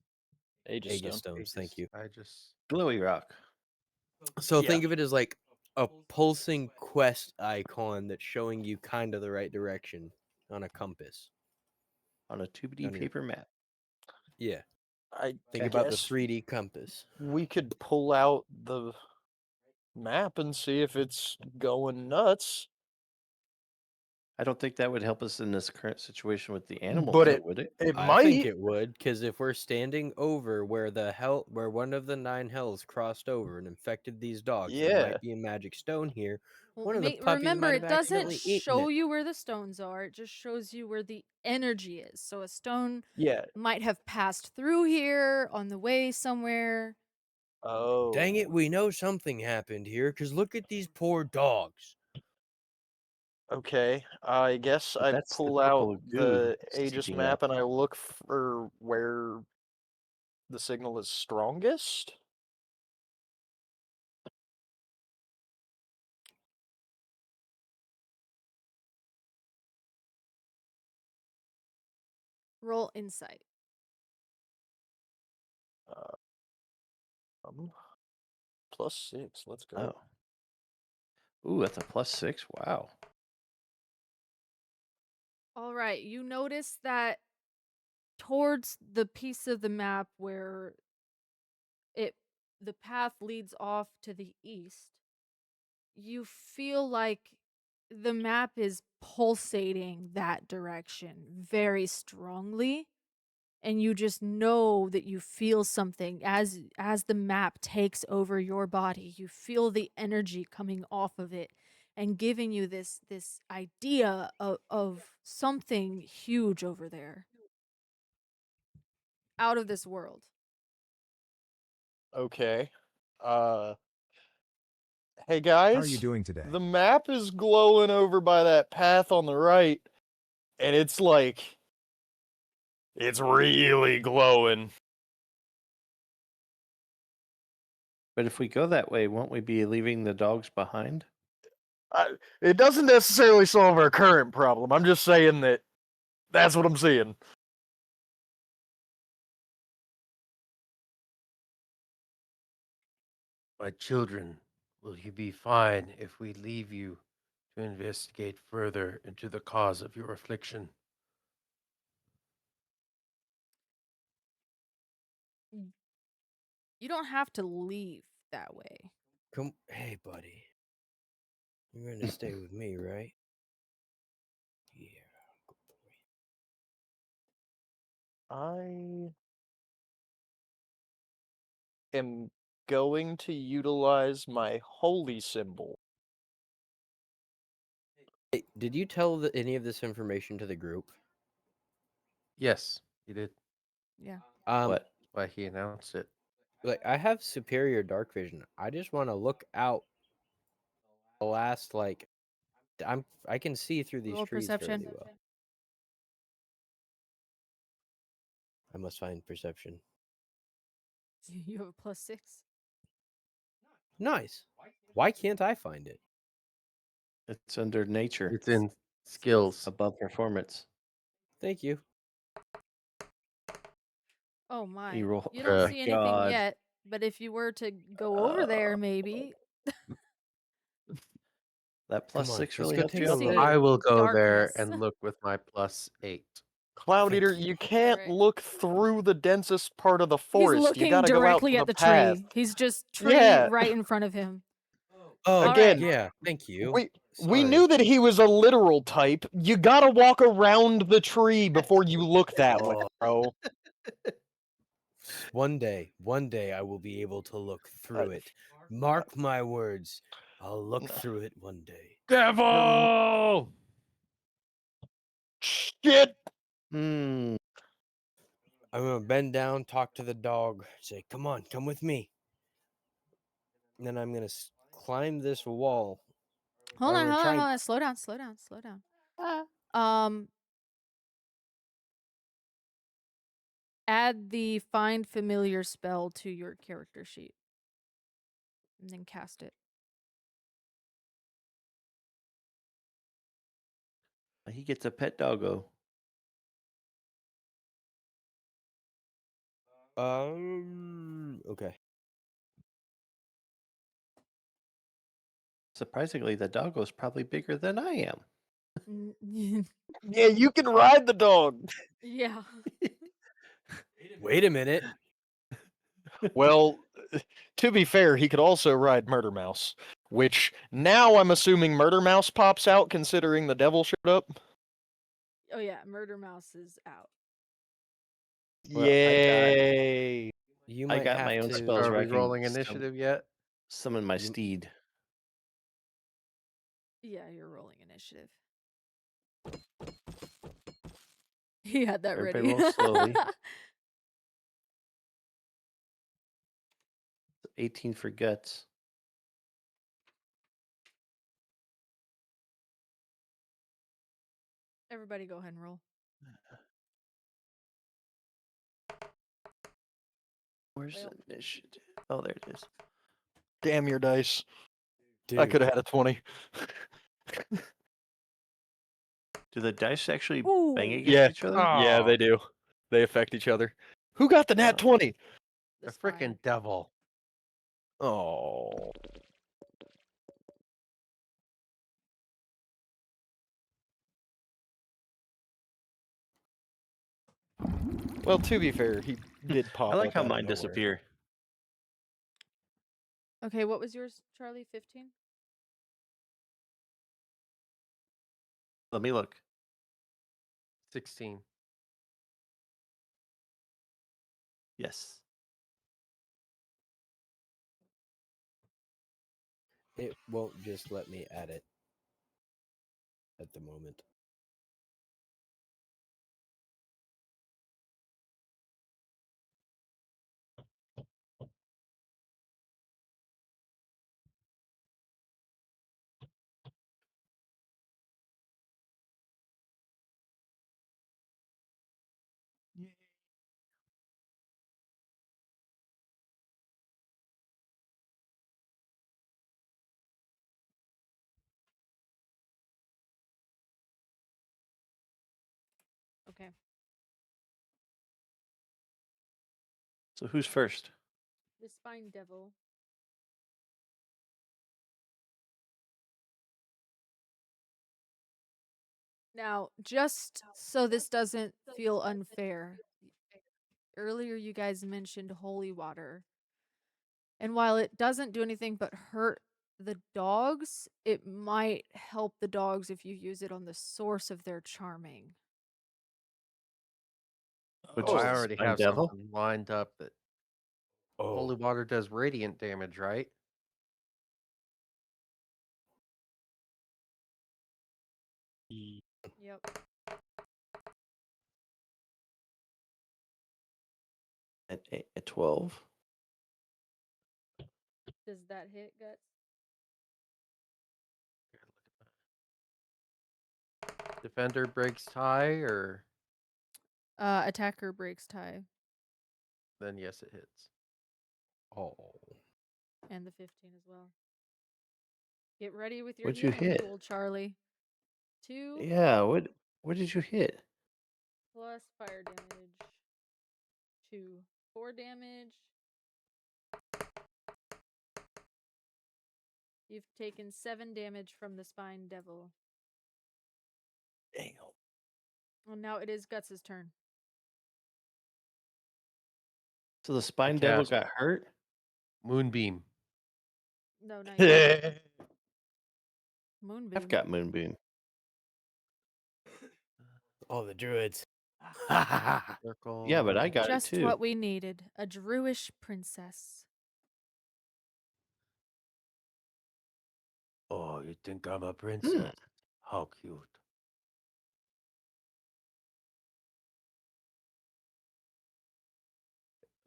Aegis Aegis stone. stones. Thank you. I just Glowy rock. So Yeah. think of it as like a pulsing quest icon that's showing you kind of the right direction on a compass. On a 2D On your- paper map. Yeah. I Think about the guess 3D compass. we could pull out the map and see if it's going nuts. I don't think that would help us in this current situation with the animals, But though, would it? it I might. think it would, because if we're standing over where where one of the 9 hells crossed over and infected these dogs, there Yeah. might be a magic stone here. Well, One of the puppies remember, might it have doesn't accidentally eaten show it. you where the stones are. It just shows you where the energy is. So a stone Yeah. might have passed through here on the way somewhere. Oh. Dang it, we know something happened here, because look at these poor dogs. Okay. I guess But I that's the pull purple out goo the Aegis sticking map up. and I look for where the signal is strongest. Roll insight. +6. Let's go. Oh. Ooh, that's a +6. Wow. All right, you notice that towards the piece of the map where the path leads off to the east, you feel like the map is pulsating that direction very strongly, and you just know that you feel something as the map takes over your body. You feel the energy coming off of it and giving you this idea of something huge over there, out of this world. Okay. Hey guys. How are you doing today? The map is glowing over by that path on the right, and it's like it's really glowing. But if we go that way, won't we be leaving the dogs behind? It doesn't necessarily solve our current problem. I'm just saying that's what I'm seeing. My children, will you be fine if we leave you to investigate further into the cause of your affliction? You don't have to leave that way. Come, hey, buddy. You're gonna stay with me, right? Yeah, good boy. I am going to utilize my holy symbol. Hey, did you tell any of this information to the group? Yes, he did. Yeah. What? Why he announced it. Like, I have superior dark vision. I just want to look out the last, like, I can see through these Roll trees perception. fairly well. I must find perception. You have a +6. Nice. Why can't I find it? It's under nature, It's in skills. above performance. Thank you. Oh my. You roll. You don't Oh see my anything God. yet, but if you were to go over there, maybe That Come on, +6 let's really go helped take you a out, see buddy? look. I will go there darkness. and look with my +8. Cloud Thank Eater, you. you can't Alright. look through the densest part of the He's forest. You looking gotta go out directly to at the the path. tree. He's just tree Yeah. right in front of him. Oh, Again, yeah. Thank you. we Sorry. knew that he was a literal type. You gotta walk around the tree before you look that way, bro. One day, I will be able to look through it. Mark my words. I'll look through it one day. Devil! Shit! Hmm. I'm gonna bend down, talk to the dog, say, "Come on, come with me." And then I'm gonna climb this wall. Hold I'm on, gonna hold try on, and- hold on. Slow down. Add the find familiar spell to your character sheet. and then cast it. He gets a pet doggo. Okay. Surprisingly, the doggo's probably bigger than I am. Yeah, you can ride the dog. Yeah. Wait a minute. Well, to be fair, he could also ride Murder Mouse, which now I'm assuming Murder Mouse pops out considering the devil showed up. Oh yeah, Murder Mouse is out. Well, I got Yay! You I might got have my own to. spells Are where we I can rolling initiative yet? summon my You- steed. Yeah, you're rolling initiative. He had that Everybody ready. roll slowly. 18 for guts. Everybody go ahead and roll. Where's Well. the initiative? Oh, there it is. Damn your dice. I Dude. could have had a 20. Do the dice actually Ooh. bang against Yeah. each other? Yeah, they do. They affect each other. Who got the nat 20? The That's fine. freaking devil. Oh. Well, to be fair, he did pop I like up how out of mine nowhere. disappear. Okay, what was yours, Charlie? 15? Let me look. 16. Yes. It won't just let me add it at the moment. Okay. So who's first? The Spine Devil. Now, just so this doesn't feel unfair, earlier you guys mentioned holy water. And while it doesn't do anything but hurt the dogs, it might help the dogs if you use it on the source of their charming. Which Oh, is I the already spine have devil? something lined up that Oh. holy water does radiant damage, right? Yep. At 12. Does that hit, Guts? Defender breaks tie, or Attacker breaks tie. then yes, it hits. Oh. And the 15 as well. Get ready with your What'd you healing hit? tool, Charlie. 2 Yeah, what did you hit? plus fire damage. 2. 4 damage. You've taken 7 damage from the Spine Devil. Damn. Well, now it is Guts' turn. So the spine devil cast got hurt? Moonbeam. No, not yet. Moonbeam. I've got moonbeam. Oh, the druids. Circle. Yeah, but I got it Just too. what we needed. A Druish princess. Oh, you think I'm a princess? How cute.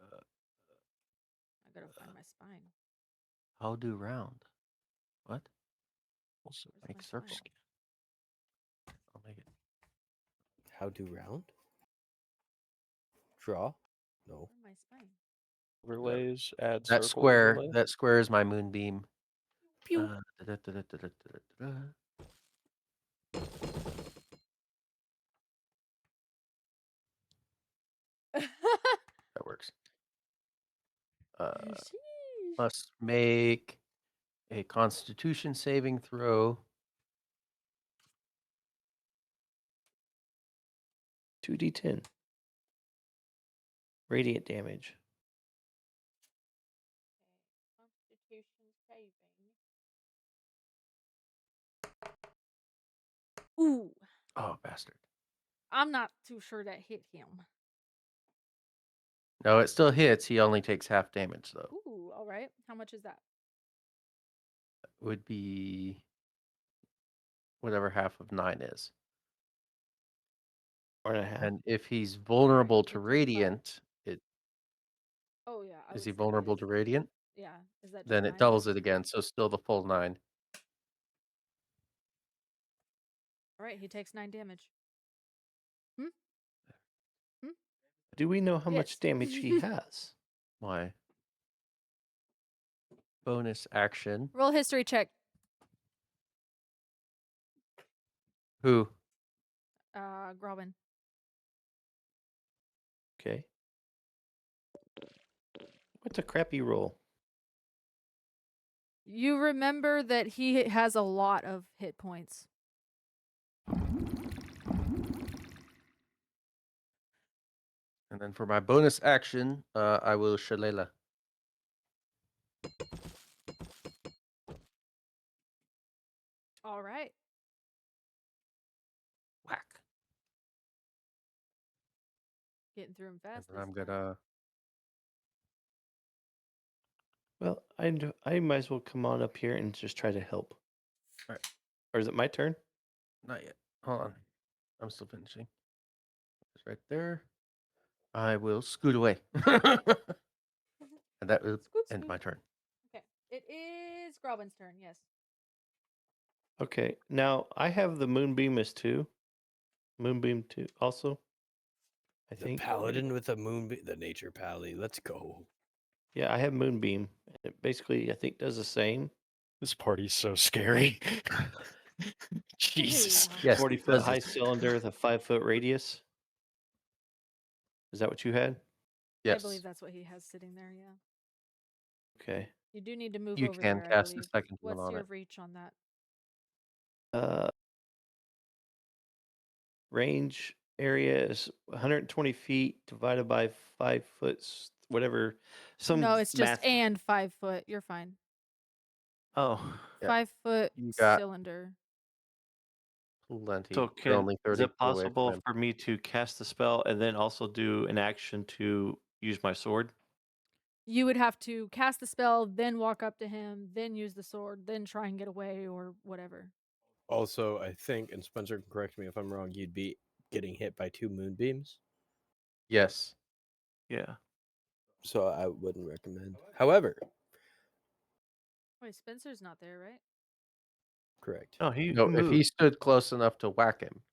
I gotta find my spine. How do round? What? Where's Make my circle. spine? I'll make it. How do round? Draw? No. Where's my spine? Overlays, add That circle square, overlay. that square is my moonbeam. Pew. Da-da-da-da-da-da-da-da. That works. Sheesh. Must make a Constitution saving throw. 2d10. Radiant damage. Constitution saving. Ooh, Oh, bastard. I'm not too sure that hit him. No, it still hits. He only takes half damage, though. Ooh, all right. How much is that? Would be whatever half of 9 is. 4.5. And if he's vulnerable to 2, 3, 5. radiant, Oh yeah, I is would he say vulnerable is. to radiant? Yeah, is that just Then 9 it doubles it damage? again, so still the full 9. All right, he takes 9 damage. Do we know how Yes. much damage he has? Why? Bonus action. Roll history check. Who? Grobin. Okay. What's a crappy roll? You remember that he has a lot of hit points. And then for my bonus action, I will Shalala. All right. Whack. Getting through him And fast. then This I'm time. gonna. Well, I might as well come on up here and just try to help. Alright. Or is it my turn? Not yet. Hold on. I'm still finishing. It's right there. I will scoot away. And that will Scoot, end scoot. my turn. Okay. It is Grobin's turn, yes. Okay. Now I have the moonbeam as 2. Moonbeam 2 also. I The think. paladin with a moonbeam, the nature pally. Let's go. Yeah, I have moonbeam. It basically, I think, does the same. This party's so scary. Jesus. Wow. Yes, 40 it foot does high it. cylinder with a 5-foot radius. Is that what you had? I believe Yes. that's what he has sitting there, yeah. Okay. You do need to move You over can there, I cast a believe. second one What's on your it. reach on that? Range area is 120 feet divided by 5 foot, whatever. Some No, it's just math. and 5 foot. You're fine. Oh, Yeah. 5 foot You got cylinder. plenty. so You're only is 30 it feet away possible from him. for me to cast the spell and then also do an action to use my sword? You would have to cast the spell, then walk up to him, then use the sword, then try and get away or whatever. Also, I think, and Spencer can correct me if I'm wrong, you'd be getting hit by 2 moonbeams. Yes. Yeah. So I wouldn't recommend. However, Wait, Spencer's not there, right? correct. Oh, he No, if he moved. stood close enough to whack him.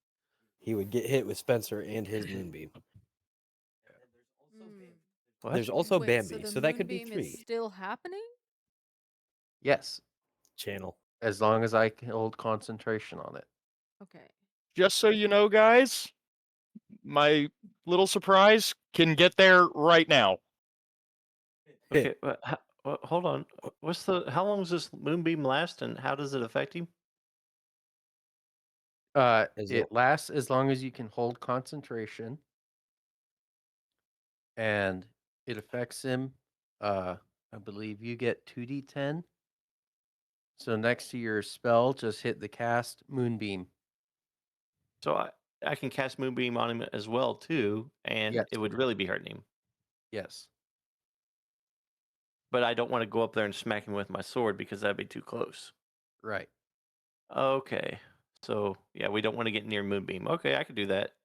He would get hit with Spencer and his moonbeam. What? There's also Wait, Bambi, so so the that could be moonbeam is 3. still happening? Yes. Channel. As long as I can hold concentration on it. Okay. Just so you know, guys, my little surprise can get there right now. Okay, but hold on. How long does this moonbeam last and how does it affect him? It lasts as long as you can hold concentration. And it affects him. I believe you get 2d10. So next to your spell, just hit the cast Moonbeam. So I can cast moonbeam on him as well too, and Yes. it would really be hurting him. Yes. But I don't want to go up there and smack him with my sword because that'd be too close. Right. Okay. So yeah, we don't want to get near moonbeam. Okay, I can do that.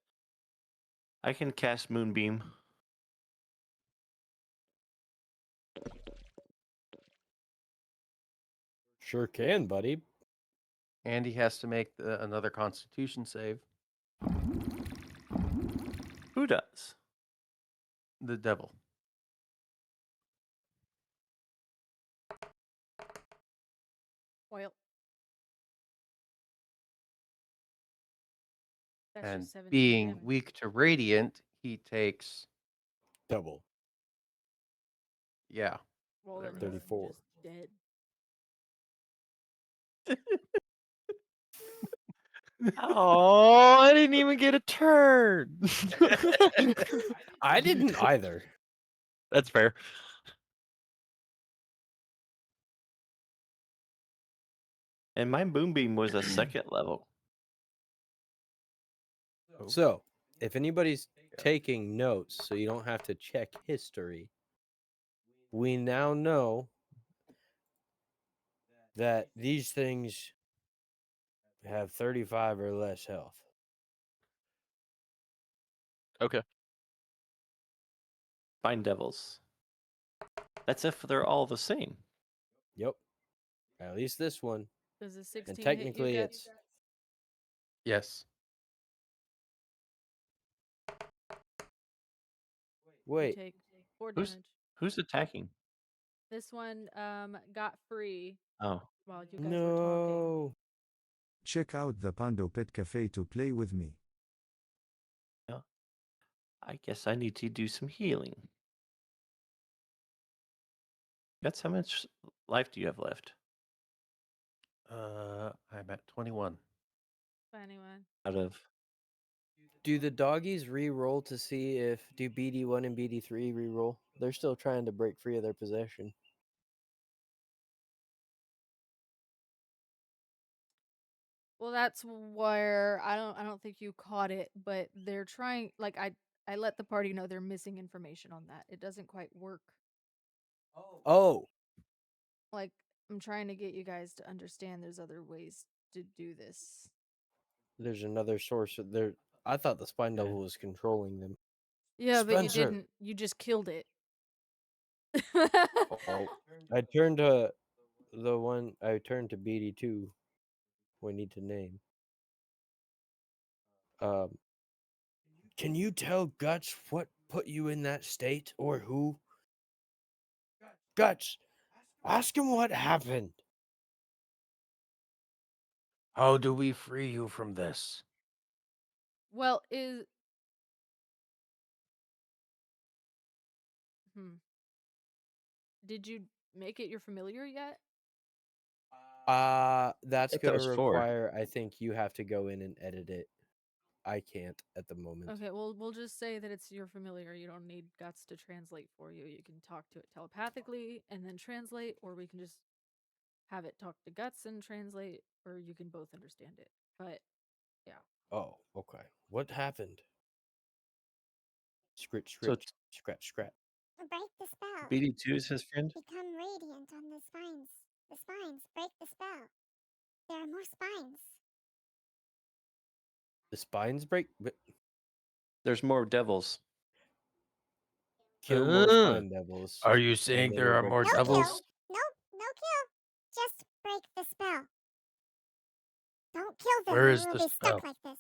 I can cast moonbeam. Sure can, buddy. And he has to make another Constitution save. Who does? The devil. Well, that's And just 17 being damage. weak to radiant, he takes Double. yeah. Well, then whatever he's that is. 34. just dead. Oh, I didn't even get a turn. I didn't either. That's fair. And my Moonbeam was a second level. So, if anybody's taking notes so you don't have to check history, we now know that these things have 35 or less health. Okay. Fine devils. That's if they're all the same. Yep. At least this one. Does a 16 And hit you, technically Guts? it's Yes. You wait. take 4 Who's damage. who's attacking? This one got free Oh, while you guys were talking. No. Check out the Pando Pet Cafe to play with me. I guess I need to do some healing. That's how much life do you have left? I'm at 21. Anyone. Out of Do the doggies re-roll to see if do BD1 and BD3 re-roll? They're still trying to break free of their possession. Well, that's where I don't think you caught it, but they're trying like I let the party know they're missing information on that. It doesn't quite work. Oh, Like I'm trying to get you guys to understand there's other ways to do this. there's another source of there. I thought the spine Okay. devil was controlling them. Yeah, but you Spencer. didn't. You just killed it. Oh, I turned to the one. I turned to BD2. We need to name. Can you tell Guts what put you in that state or who? Guts, ask him what happened. How do we free you from this? Well, is did you make it your familiar yet? That's what that gonna was for. require. I think you have to go in and edit it. I can't at the moment. Okay, well, we'll just say that it's your familiar. You don't need Guts to translate for you. You can talk to it telepathically and then translate, or we can just have it talk to Guts and translate, or you can both understand it. But yeah. Oh, okay. What happened? Scritch, So scritch, scratch, scratch. Break the spell. BD2 is his friend? Become radiant on the spines. The spines. Break the spell. There are more spines. The spines break. There's more devils. Kill more Uh. spine devils. Are you and saying they there will are break more the No spell. devils? kill. Nope, no kill. Just break the spell. Don't kill them Where or is we'll the be stuck spell? like this.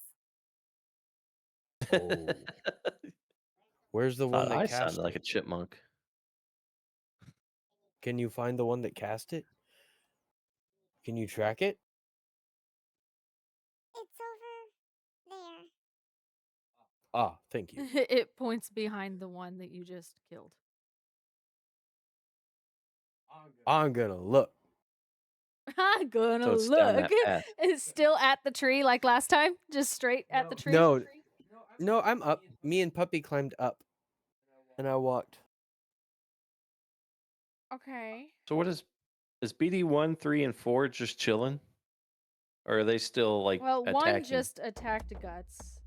Oh. Where's the one Thought that I cast sounded like a it? chipmunk. Can you find the one that cast it? Can you track it? It's over there. Ah, thank you. It points behind the one that you just killed. I'm gonna look. I'm gonna So it's down look. that path. It's still at the tree like last time? Just straight at the tree? No, I'm up. Me and Puppy climbed up, and I walked. Okay. So what is BD1, 3, and 4 just chilling? Or are they still like Well, one attacking? just attacked Guts.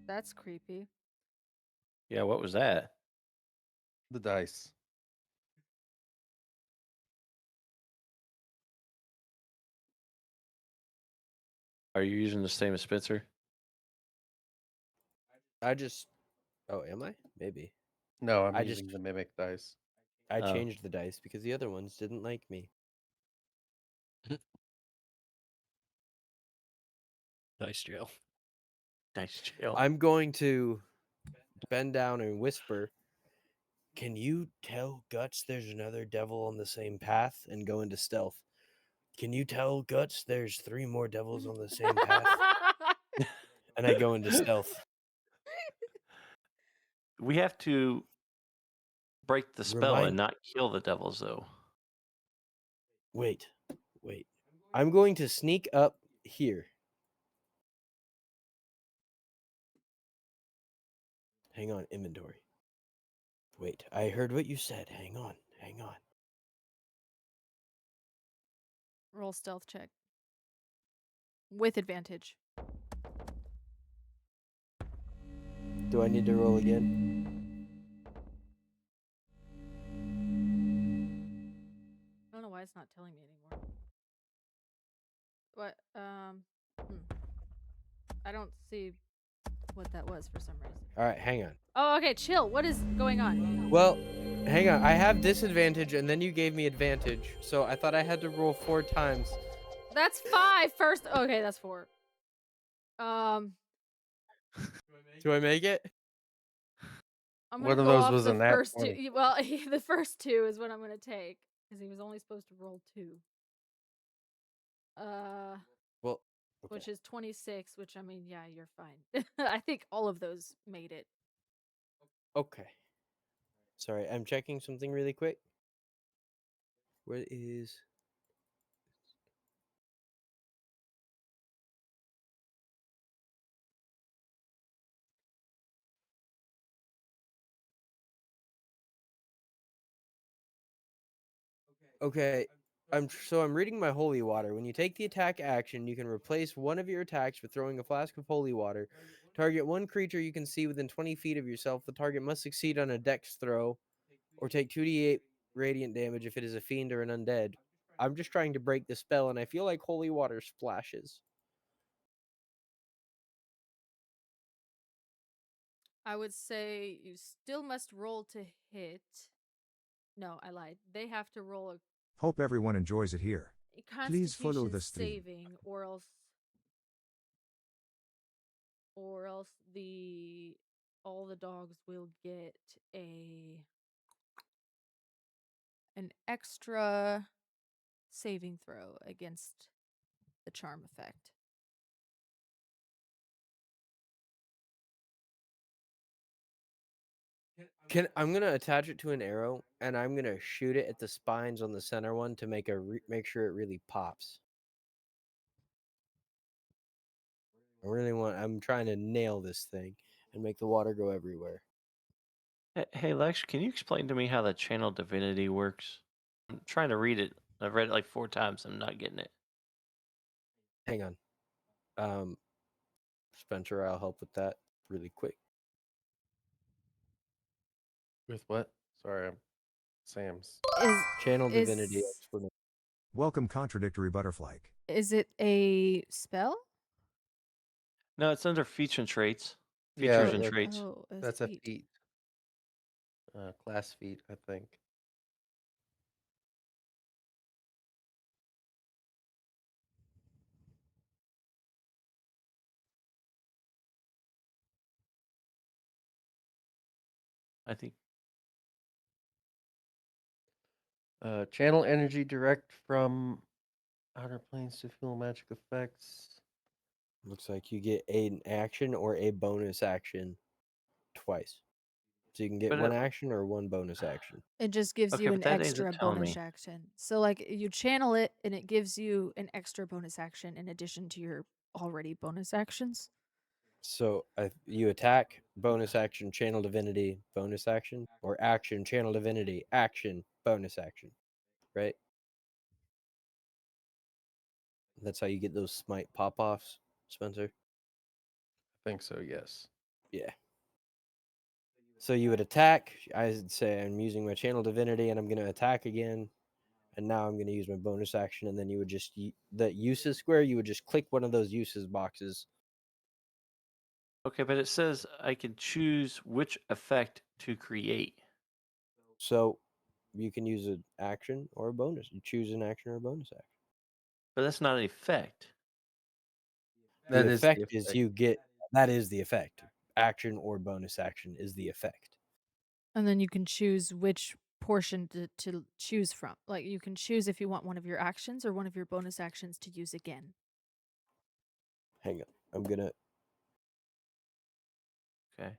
That's creepy. Yeah, what was that? The dice. Are you using the same as Spencer? I just. Oh, am I? Maybe. No, I'm I using just- the mimic dice. I Oh. changed the dice because the other ones didn't like me. Nice jail. Nice jail. I'm going to bend down and whisper Can you tell Guts there's another devil on the same path and go into stealth? Can you tell Guts there's 3 more devils on the same path? And I go into stealth. We have to break the spell Remind and not kill the devils, though. Wait. I'm going to sneak up here. Hang on, inventory. Wait, I heard what you said. Hang on. Roll stealth check. With advantage. Do I need to roll again? I don't know why it's not telling me anymore. What? I don't see what that was for some reason. All right, hang on. Oh, okay, chill. What is going on? Well, hang on. I have disadvantage, and then you gave me advantage, so I thought I had to roll 4 times. That's 5 first. Okay, that's 4. Do I make it? I'm One gonna of go those off was the a nat first 20. 2. Well, the first 2 is what I'm gonna take because he was only supposed to roll 2. Well, Which is 26. Which I mean, yeah, you're fine. I think all of those made it. okay. Sorry, I'm checking something really quick. What is... Okay, I'm reading my holy water. When you take the attack action, you can replace one of your attacks with throwing a flask of holy water. Target one creature you can see within 20 feet of yourself. The target must succeed on a dex throw or take 2d8 radiant damage if it is a fiend or an undead. I'm just trying to break the spell, and I feel like holy water splashes. I would say you still must roll to hit. No, I lied. They have to roll a Hope everyone enjoys it here. Please follow Constitution the stream. saving, or else all the dogs will get an extra saving throw against the charm effect. I'm gonna attach it to an arrow, and I'm gonna shoot it at the spines on the center one to make sure it really pops. I'm trying to nail this thing and make the water go everywhere. Hey, Lex, can you explain to me how the channel divinity works? I'm trying to read it. I've read it like 4 times. I'm not getting it. Hang on. Spencer, I'll help with that really quick. With what? Sorry, I'm Sam's. Channel divinity Is explanation. Welcome, contradictory butterfly. it a spell? No, it's under features and traits. Yeah, Features and traits. Oh, that's a feat. Class feat, I think. I think. Channel energy direct from outer planes to fuel magic effects. Looks like you get an action or a bonus action twice. So you can get But one action or one bonus action. It just gives Okay, you but an that extra isn't telling bonus me. action. So like you channel it and it gives you an extra bonus action in addition to your already bonus actions. So you attack, bonus action, channel divinity, bonus action, or action, channel divinity, action, bonus action, right? That's how you get those smite pop-offs, Spencer? I think so, yes. Yeah. So you would attack. I'd say I'm using my channel divinity and I'm going to attack again. And now I'm going to use my bonus action. And then you would just, the uses square, you would just click one of those uses boxes. Okay, but it says I can choose which effect to create. So you can use an action or a bonus. You choose an action or a bonus action. But that's not an effect. That The is effect is you get, that is the effect. Action or bonus action is the effect. And then you can choose which portion to choose from. Like you can choose if you want one of your actions or one of your bonus actions to use again. Hang on. I'm gonna. Okay.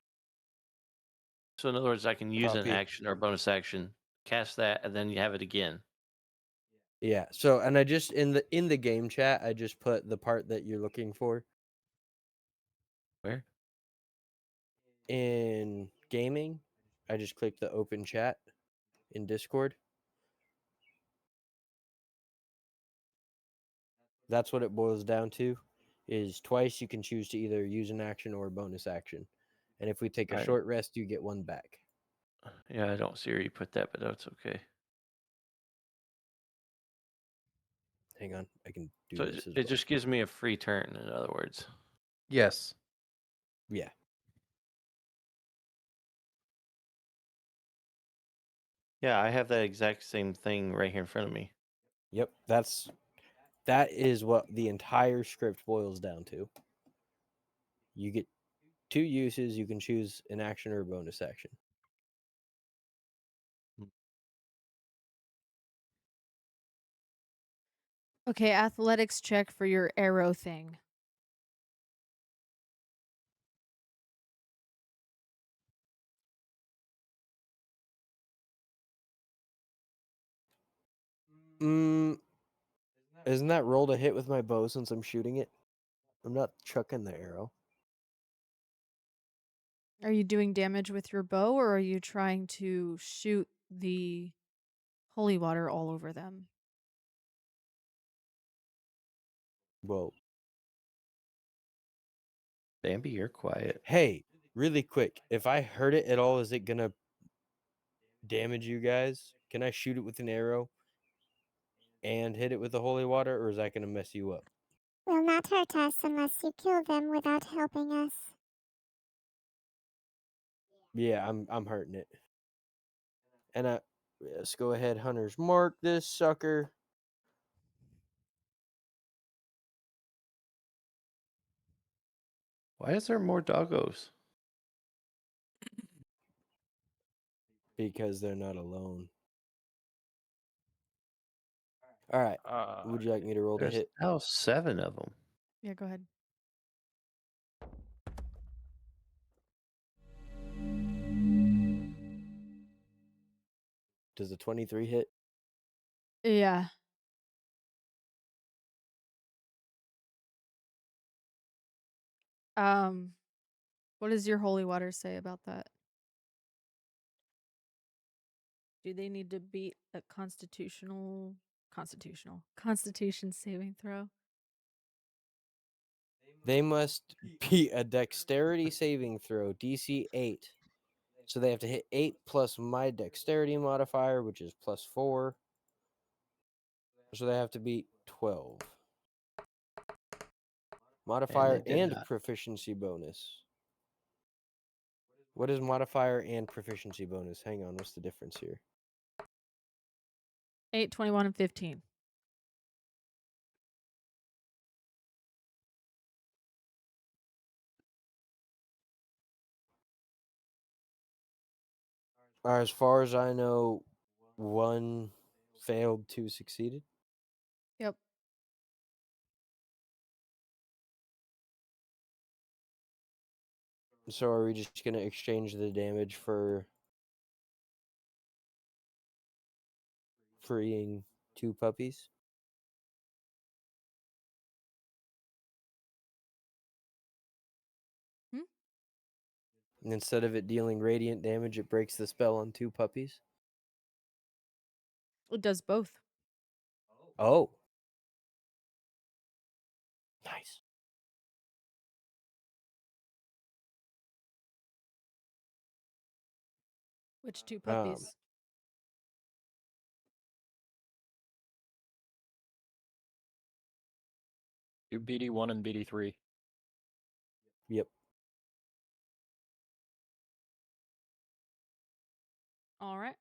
So in other words, I can use an Copy. action or bonus action, cast that, and then you have it again. Yeah. So, and I just in the game chat, I just put the part that you're looking for Where? in gaming. I just clicked the open chat in Discord. That's what it boils down to. Is twice you can choose to either use an action or a bonus action, and if we take a Right. short rest, you get one back. Yeah, I don't see where you put that, but that's okay. Hang on, I can do So this as it well. just gives me a free turn, in other words. Yes. Yeah. Yeah, I have that exact same thing right here in front of me. Yep. That is what the entire script boils down to. You get 2 uses. You can choose an action or a bonus action. Okay, athletics check for your arrow thing. Isn't that roll to hit with my bow since I'm shooting it? I'm not chucking the arrow. Are you doing damage with your bow or are you trying to shoot the holy water all over them? Whoa. Bambi, you're quiet. Hey, really quick. If I hurt it at all, is it gonna damage you guys? Can I shoot it with an arrow and hit it with the holy water, or is that gonna mess you up? Will not hurt us unless you kill them without helping us. Yeah, I'm hurting it. And let's go ahead, hunters. Mark this sucker. Why is there more doggos? Because they're not alone. All right. Would you like me to roll to There's hit? now 7 of them. Yeah, go ahead. Does a 23 hit? Yeah. What does your holy water say about that? Do they need to beat a constitution saving throw? They must be a dexterity saving throw, DC 8. So they have to hit 8 plus my dexterity modifier, which is plus 4. So they have to beat 12. Modifier did and not. proficiency bonus. What is modifier and proficiency bonus? Hang on, what's the difference here? 8, 21, and 15. As far as I know, 1 failed, 2 succeeded. Yep. So are we just going to exchange the damage for freeing 2 puppies? And instead of it dealing radiant damage, it breaks the spell on 2 puppies? It does both. Oh. Nice. Which 2 puppies? Do BD1 and BD3. Yep. All right.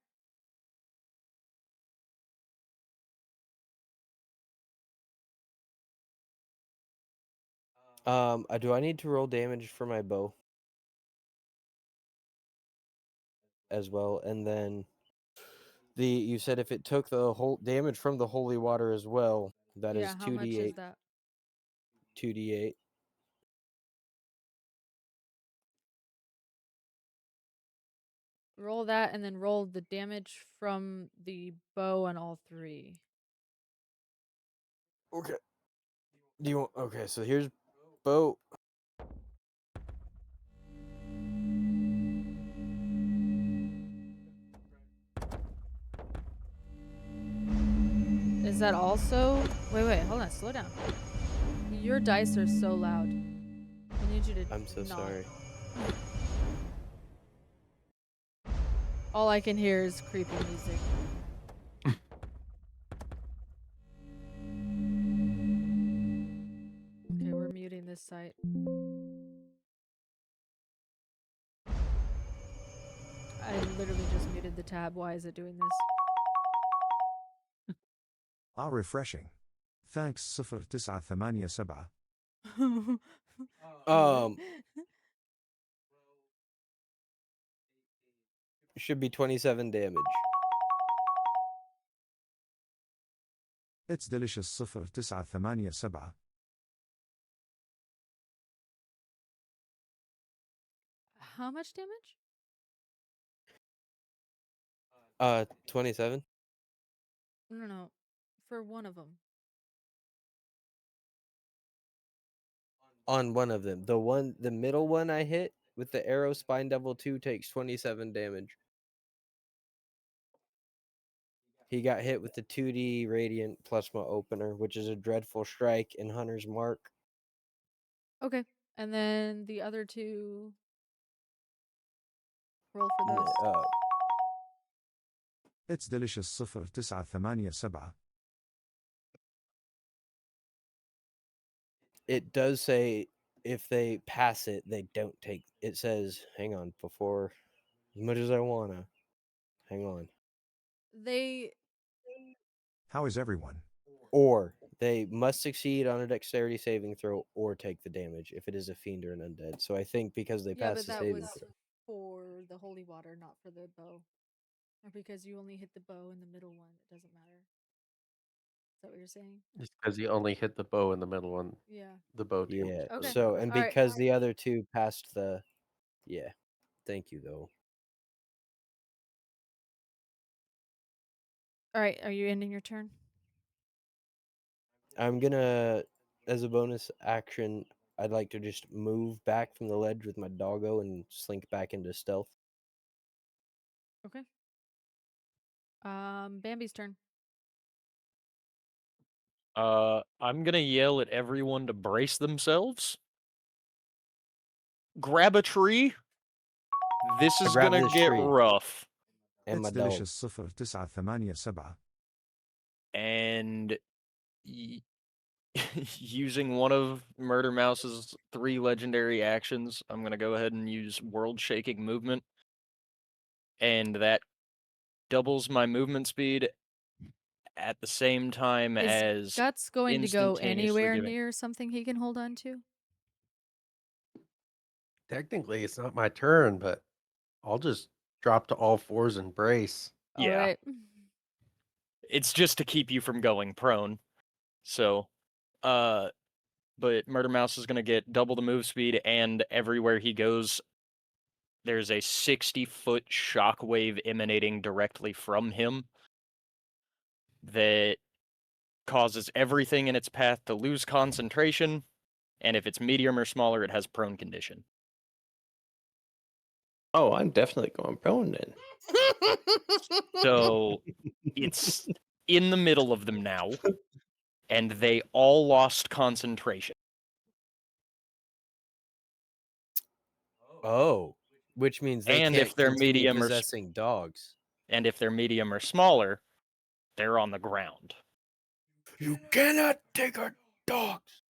Do I need to roll damage for my bow? as well, and then you said if it took the whole damage from the holy water as well, that Yeah, is how much is 2d8. that? 2d8. Roll that and then roll the damage from the bow on all 3. Okay. Do you want? Okay, so here's bow. Is that also... Wait, hold on, slow down. Your dice are so loud. I need you to I'm so not. sorry. All I can hear is creepy music. Okay, we're muting this site. I literally just muted the tab. Why is it doing this? refreshing. Thanks 0987. What? Should be 27 damage. It's delicious 0987. How much damage? 27 No. For one of them. on one of them. The middle one I hit with the arrow, Spine Devil 2 takes 27 damage. He got hit with the 2D Radiant Plasma Opener, which is a Dreadful Strike in Hunter's Mark. Okay. And then the other 2... Roll for those. It's delicious 0987. It does say if they pass it, they don't take. It says, hang on, before, as much as I wanna, hang on. They... How is everyone? Or they must succeed on a dexterity saving throw or take the damage if it is a fiend or an undead. So I think because they Yeah, passed but the that saving was throw. for the holy water, not for the bow. Or because you only hit the bow in the middle one, it doesn't matter. Is that what you're saying? Just because he only hit the bow in the middle one, Yeah. the bow damage. Yeah. Okay. So, and All right. because the other 2 passed the. Yeah. Thank you, though. All right. Are you ending your turn? I'm gonna, as a bonus action, I'd like to just move back from the ledge with my doggo and slink back into stealth. Okay. Bambi's turn. I'm gonna yell at everyone to brace themselves. Grab a tree. This is Grab gonna this get tree. rough. And It's my dog. delicious 0987. And using one of Murder Mouse's 3 legendary actions, I'm gonna go ahead and use World Shaking Movement. And that doubles my movement speed at the same time Is as Guts going to go instantaneously anywhere giving. near something he can hold on to? Technically, it's not my turn, but I'll just drop to all fours and brace. All Yeah. right. It's just to keep you from going prone. So, but Murder Mouse is going to get double the move speed, and everywhere he goes, there's a 60-foot shockwave emanating directly from him that causes everything in its path to lose concentration, and if it's medium or smaller, it has prone condition. Oh, I'm definitely going prone then. So it's in the middle of them now, and they all lost concentration. Oh, which means they And can't if they're continue medium or possessing dogs. And if they're medium or smaller, they're on the ground. You cannot take our dogs.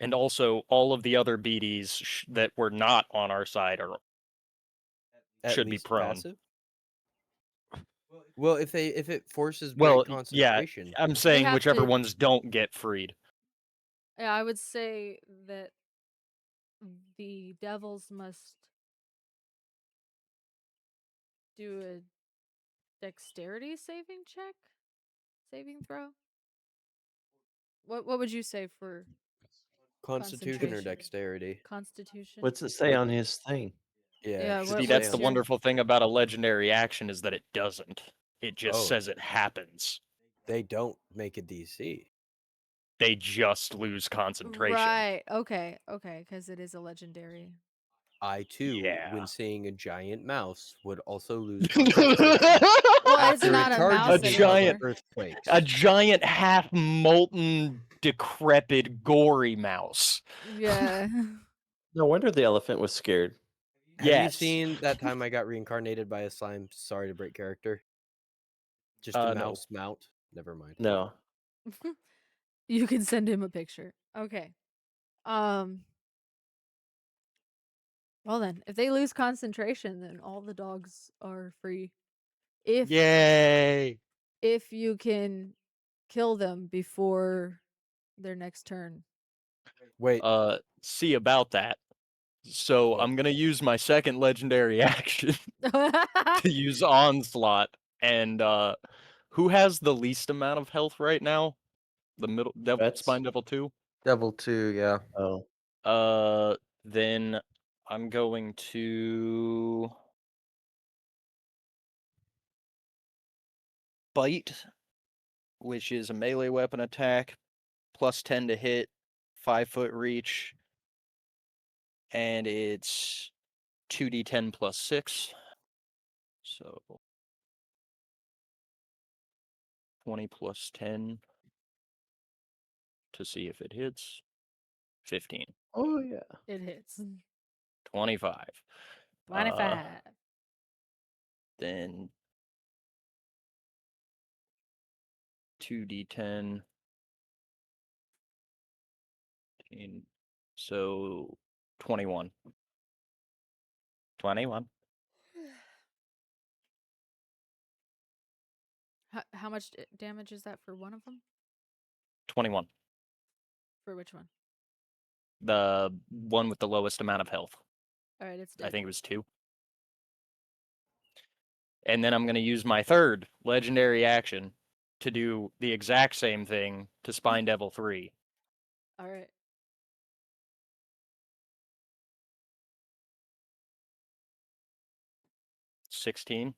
And also, all of the other BDs that were not on our side should be prone. Passive? Well, if it forces Well, break concentration. Yeah, I'm saying have whichever to- ones don't get freed. Yeah, I would say that the devils must do a dexterity saving throw. What would you say for Constitution or concentration? dexterity? Constitution. What's it say on his thing? Yeah. Yeah, it should what- See, say that's what's the on your- wonderful thing about a legendary action is that it doesn't. It just Oh. says it happens. They don't make a DC. They just lose concentration. Right. Okay. Because it is a legendary. I too, Yeah. when seeing a giant mouse, would also lose concentration Well, it's after not it a mouse charges me anymore. with earthquakes. A giant half molten, decrepit, gory mouse. Yeah. No wonder the elephant was scared. Have you Yes. seen that time I got reincarnated by a slime? Sorry to break character. Just a No. mouse mount. Never mind. No. You can send him a picture. Okay. Well then, if they lose concentration, then all the dogs are free. Yay! If you can kill them before their next turn. Wait. See about that. So What? I'm gonna use my second legendary action to use Onslaught. And who has the least amount of health right now? The middle Vets? Spine Devil 2? Devil 2, yeah. Oh. Then I'm going to bite, which is a melee weapon attack, plus 10 to hit, 5-foot reach, and it's 2d10 plus 6. So 20 plus 10 to see if it hits. 15. Oh yeah. It hits. 25. 25. Then 2d10. So 21. 21. How much damage is that for one of them? 21. For which one? The one with the lowest amount of health. All right, it's dead. I think it was 2. And then I'm going to use my third legendary action to do the exact same thing to Spine Devil 3. All right. $16.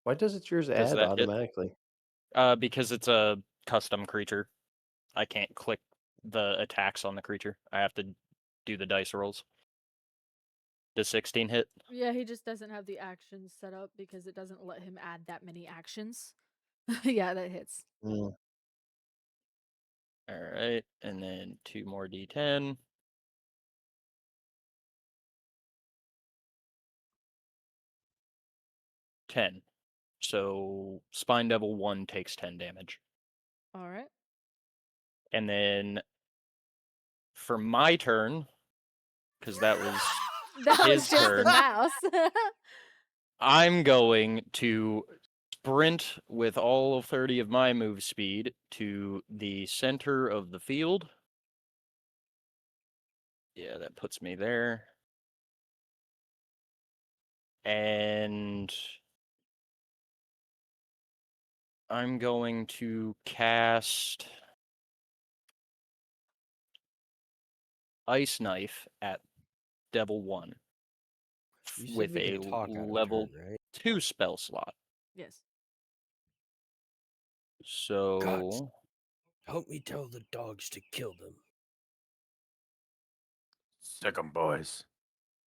Why doesn't yours Does add that hit? automatically? Because it's a custom creature. I can't click the attacks on the creature. I have to do the dice rolls. Does 16 hit? Yeah, he just doesn't have the actions set up because it doesn't let him add that many actions. Yeah, that hits. Mm. All right, and then 2 more d10. $10. So Spine Devil 1 takes 10 damage. All right. And then for my turn, because that was That was his just turn, the mouse. I'm going to sprint with all of 30 of my move speed to the center of the field. Yeah, that puts me there. And I'm going to cast Ice Knife at Devil 1 You said with we a could talk out of level turn, right? 2 spell slot. Yes. So Help me tell the dogs to kill them. Sick 'em, boys.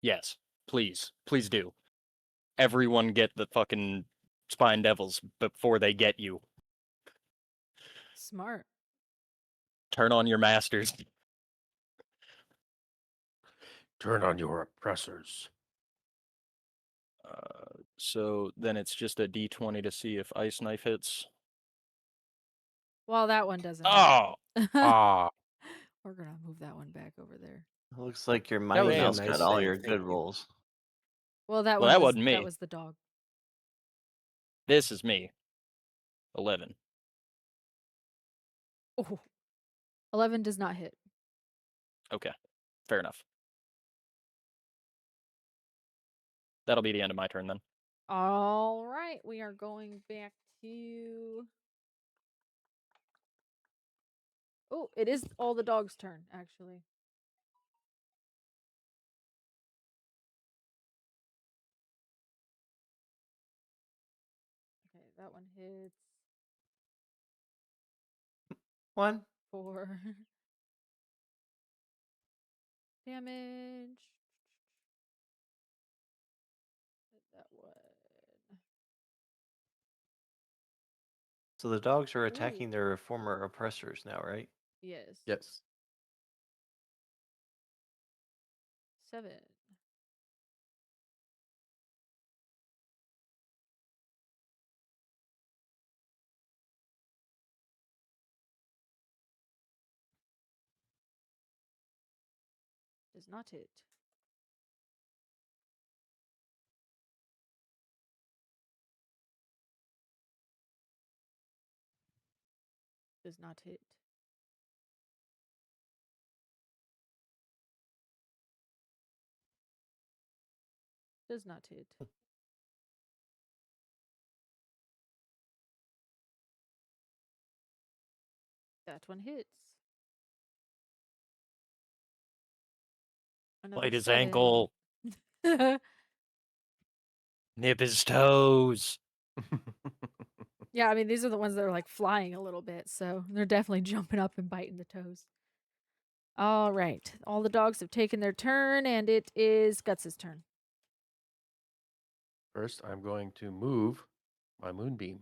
yes, please do. Everyone get the fucking Spine Devils before they get you. Smart. Turn on your masters. Turn on your oppressors. So then it's just a d20 to see if Ice Knife hits. Well, that one doesn't. Oh! Ah, We're gonna move that one back over there. It looks like your That Mighty was a Mouse nice got all save, your thank good you. rolls. Well, that Well, one that was, wasn't me. That was the dog. This is me. 11. Oh. 11 does not hit. Okay, fair enough. That'll be the end of my turn then. All right, we are going back to. Oh, it is all the dogs' turn, actually. Okay, that one hits. 1. 4 damage. Hit that one. So the dogs are Ooh. attacking their former oppressors now, right? Yes. Yes. 7. Does not hit. Does not hit. Does not hit. That one hits. Another Bite his 7. ankle. Nip his toes. Yeah, I mean, these are the ones that are like flying a little bit, so they're definitely jumping up and biting the toes. All right. All the dogs have taken their turn, and it is Guts' turn. First, I'm going to move my moonbeam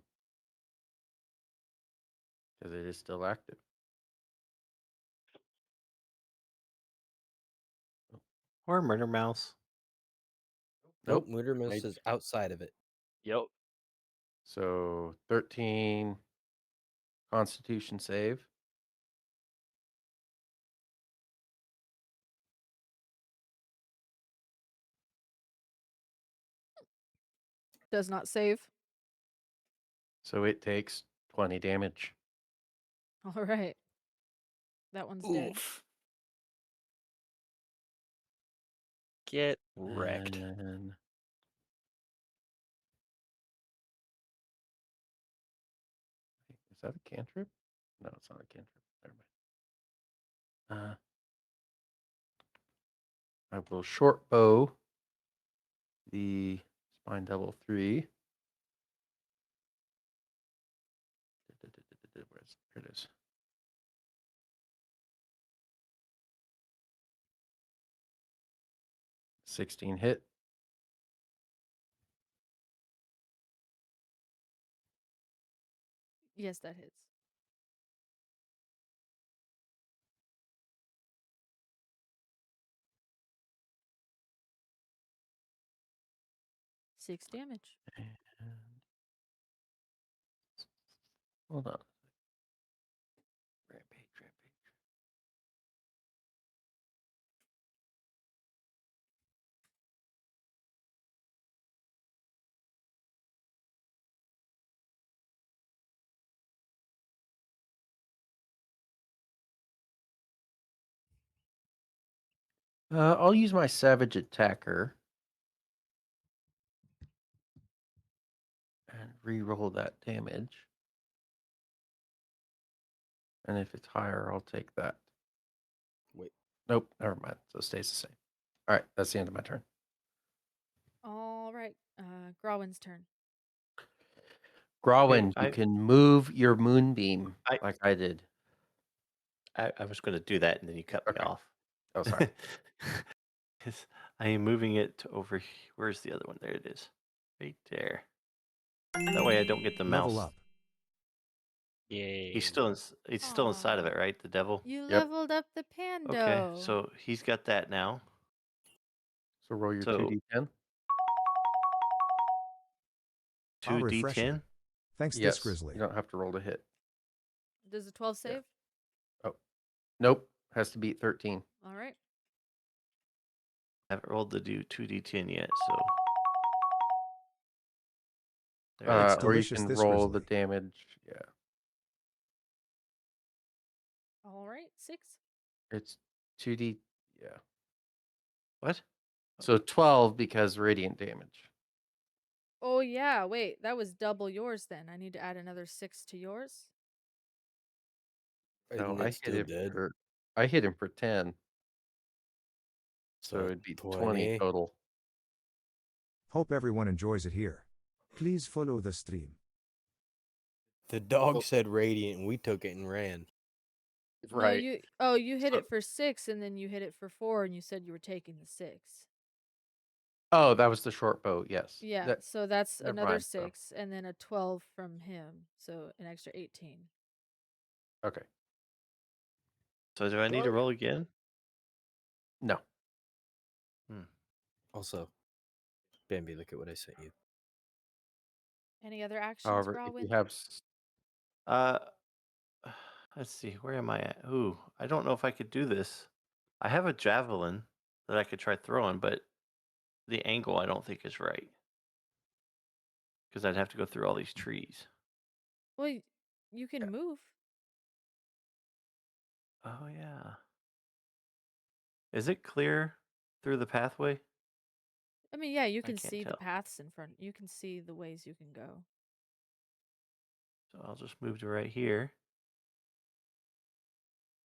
because it is still active. Or Murder Mouse. Nope, Nope. Murder Mouse Made- is outside of it. Yep. So 13 Constitution save. Does not save. So it takes 20 damage. All right. That one's dead. Oof. Get wrecked. And is that a cantrip? No, it's not a cantrip. Never mind. I will short bow the spine devil 3. Here it is. 16 hit. Yes, that hits. Six damage. And hold on. Rampage. I'll use my savage attacker and re-roll that damage. And if it's higher, I'll take that. Wait. Nope, never mind. So it stays the same. All right, that's the end of my turn. All right. Grawin's turn. Grawin, you I- can move your moonbeam like I did. I was going to do that, and then you cut me Okay. off. Oh, sorry. 'Cause I am moving it to over. Where's the other one? There it is. Right there. That way I don't get the Level mouse. up. Yay. He's still inside of it, right? The devil. You Yep. leveled up the pando. Okay, so he's got that now. So roll your So 2d10. How 2d10. refreshing. Thanks, Yes. this Grizzly. You don't have to roll to hit. Does a 12 save? Oh, nope. Has to beat 13. All right. I haven't rolled the 2d10 yet, so. There we It's go. Or you delicious, can this roll Grizzly. the damage. Yeah. All right. 6. It's 2d. Yeah. What? So 12 because radiant damage. Oh yeah, wait, that was double yours then. I need to add another 6 to yours. No, And it's still dead. I hit him for 10. So So it'd be 20 20. total. Hope everyone enjoys it here. Please follow the stream. The dog Well- said radiant, and we took it and ran. No, Right. you hit So- it for 6 and then you hit it for 4 and you said you were taking the 6. Oh, that was the short bow. Yes. Yeah, so that's never another mind, so- 6 and then a 12 from him. So an extra 18. Okay. So do I need to roll again? No. Also, Bambi, look at what I sent you. Any other actions, However, if you Brawwin? have Uh, let's see. Where am I at? Ooh, I don't know if I could do this. I have a javelin that I could try throwing, but the angle I don't think is right because I'd have to go through all these trees. Well, you can move. Oh yeah. Is it clear through the pathway? I mean, yeah, you I can can't see the tell. paths in front. You can see the ways you can go. So I'll just move to right here,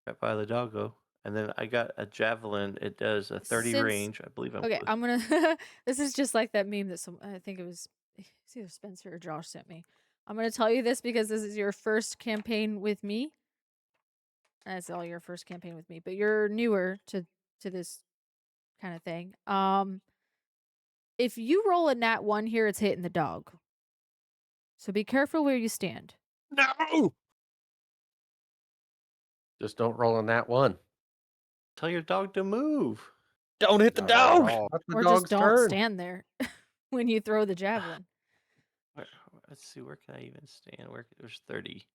right by the doggo, and then I got a javelin. It does a 30 Since range. I believe I'm Okay, close. I'm gonna. This is just like that meme that I think it was it's either Spencer or Josh sent me. I'm gonna tell you this because this is your first campaign with me. That's all your first campaign with me, but you're newer to this kind of thing. If you roll a nat 1 here, it's hitting the dog. So be careful where you stand. No! just don't roll on that one. Tell your dog to move. Don't hit the Not at dog! all. That's the Or just dog's don't turn. stand there when you throw the javelin. Let's see. Where can I even stand? There's 30.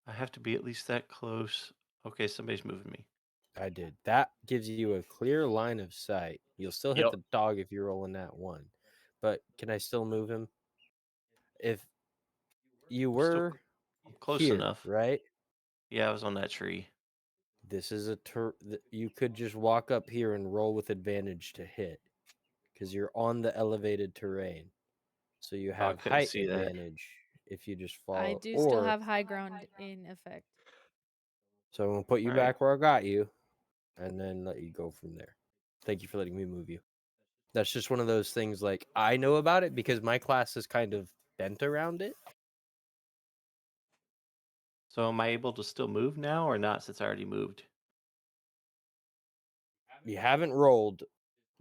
I have to be at least that close. Okay, somebody's moving me. I did. That gives you a clear line of sight. You'll still hit Yep. the dog if you're rolling that one. But can I still move him? If you I'm still were close here, enough. right? Yeah, I was on that tree. This is you could just walk up here and roll with advantage to hit because you're on the elevated terrain. So you Oh, I have couldn't height see that. advantage if you just I follow. do still have high ground in effect. So I'm gonna put you All right. back where I got you, and then let you go from there. Thank you for letting me move you. That's just one of those things. Like I know about it because my class is kind of bent around it. So am I able to still move now or not since I already moved? You haven't rolled.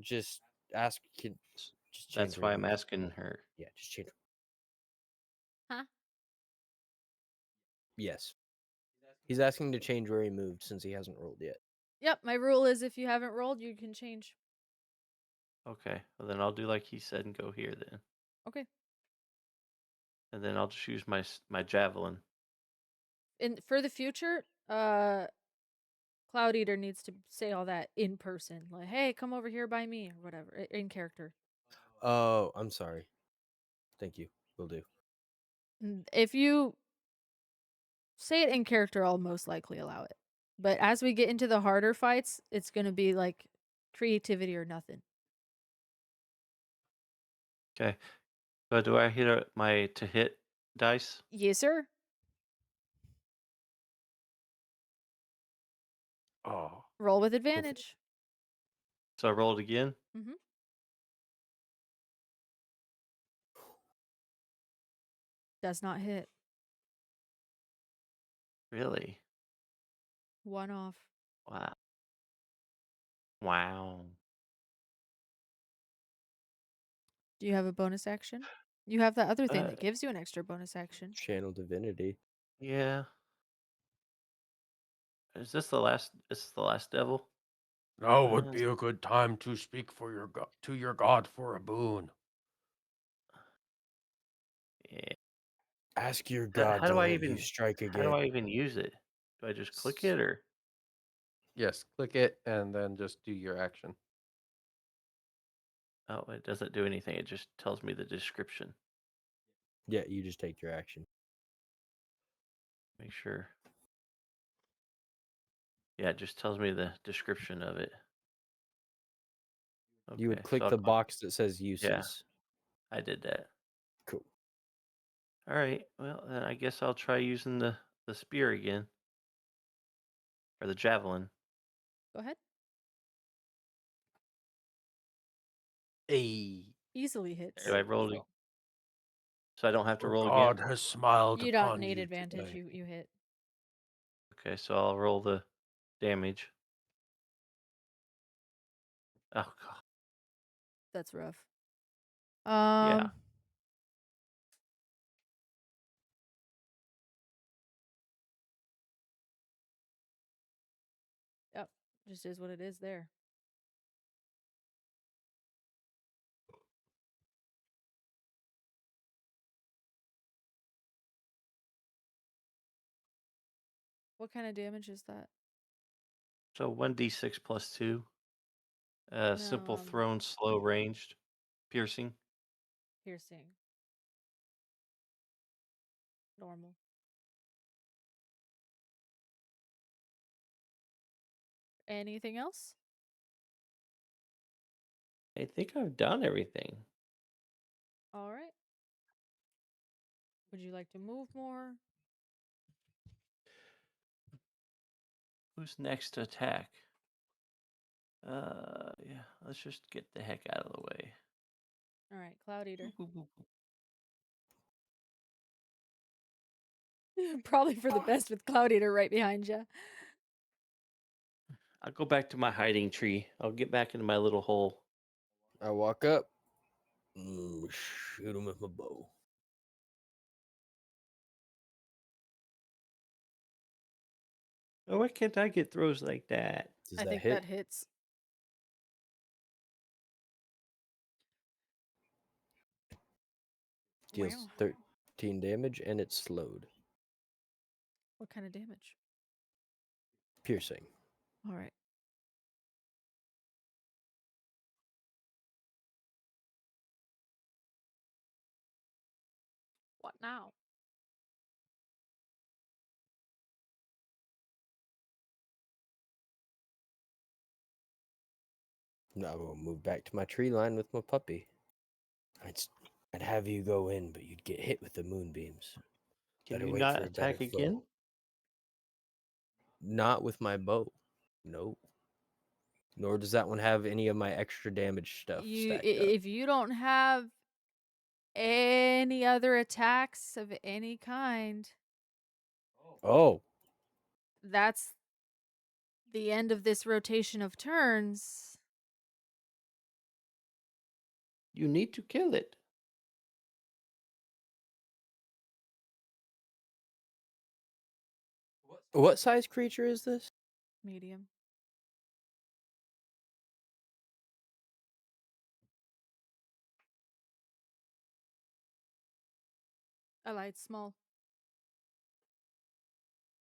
Just ask. Just change That's where why you I'm move. asking her. Yeah, just change. Huh? Yes. He's asking to change where he moved since he hasn't rolled yet. Yep, my rule is if you haven't rolled, you can change. Okay, well then I'll do like he said and go here then. Okay. And then I'll just use my javelin. And for the future, Cloud Eater needs to say all that in person. Like, hey, come over here by me or whatever, in character. Oh, I'm sorry. Thank you. Will do. If you say it in character, I'll most likely allow it. But as we get into the harder fights, it's going to be like creativity or nothing. Okay. So do I hit my to hit dice? Yes, sir. Oh. Roll with advantage. So I roll it again? Mm-hmm. Does not hit. Really? 1 off. Wow. Wow. Do you have a bonus action? You have that other thing that gives you an extra bonus action. Channel divinity. Yeah. Is this the last? This is the last devil? Now would be a good time to speak to your god for a boon. Yeah. Ask your god How to do I let even you strike How again. do I even use it? Do I just click it or? Yes, click it and then just do your action. Oh, it doesn't do anything. It just tells me the description. Yeah, you just take your action. Make sure. Yeah, it just tells me the description of it. You would Okay, click so the box that says uses. I did that. Cool. All right. Well, then I guess I'll try using the spear again, or the javelin. Go ahead. Hey. Easily hits. Do I roll it? So I don't have to roll God again? has smiled You don't upon need you advantage. today. You hit. Okay, so I'll roll the damage. Oh god. That's rough. Yeah. Yep. Just is what it is there. What kind of damage is that? So 1d6 plus 2. Simple No, thrown, slow ranged, piercing. piercing. Normal. Anything else? I think I've done everything. All right. Would you like to move more? Who's next to attack? Yeah, let's just get the heck out of the way. All right, Cloud Eater. Probably for the best with Cloud Eater right behind you. I'll go back to my hiding tree. I'll get back into my little hole. I walk up. Shoot him with my bow. Oh, why can't I get throws like that? Does I that think hit? that hits. Deals Wow. 13 damage and it's slowed. What kind of damage? Piercing. All right. What now? Now I'm gonna move back to my tree line with my puppy. I'd have you go in, but you'd get hit with the moonbeams. Can Better you wait not for a better attack again? foe. Not with my bow. No. Nor does that one have any of my extra damage stuff stacked up. If you don't have any other attacks of any kind, Oh, that's the end of this rotation of turns. You need to kill it. what size creature is this? Medium. I lied small.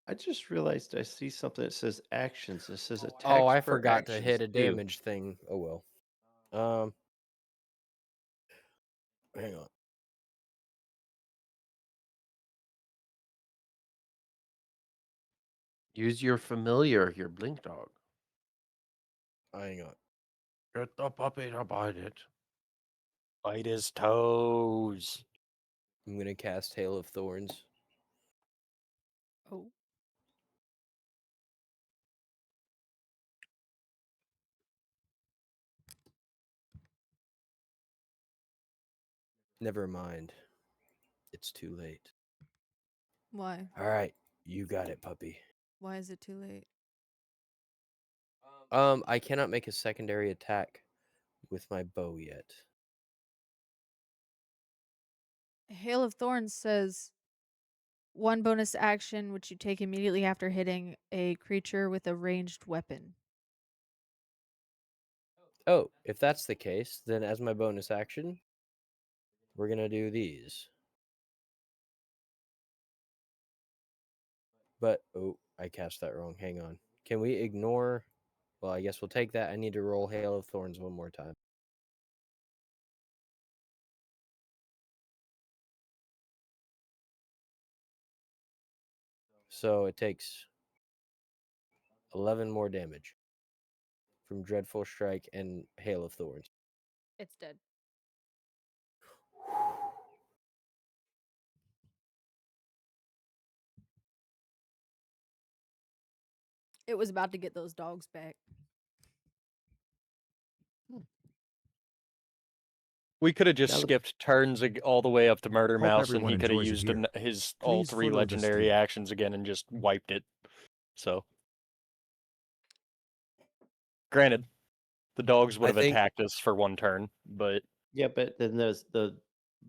I just realized I see something that says actions. It says attacks Oh, I per forgot to hit actions a too. damage thing. Oh well. Hang on. Use your familiar, your blink dog. Hang on. Get the puppy to bite it. Bite his toes. I'm gonna cast Hail of Thorns. Oh. Never mind. It's too late. Why? All right, you got it, puppy. Why is it too late? I cannot make a secondary attack with my bow yet. Hail of Thorns says one bonus action which you take immediately after hitting a creature with a ranged weapon. Oh, if that's the case, then as my bonus action, we're gonna do these. But oh, I cast that wrong. Hang on. Can we ignore? Well, I guess we'll take that. I need to roll Hail of Thorns one more time. So it takes 11 more damage from Dreadful Strike and Hail of Thorns. It's dead. It was about to get those dogs back. We could have just Now the- skipped turns all the way up to Murder Hope Mouse, and everyone he could have enjoys it used here. his all Please 3 follow this legendary theme. actions again and just wiped it. So, granted, the dogs would I have think- attacked us for 1 turn, but Yeah, but then the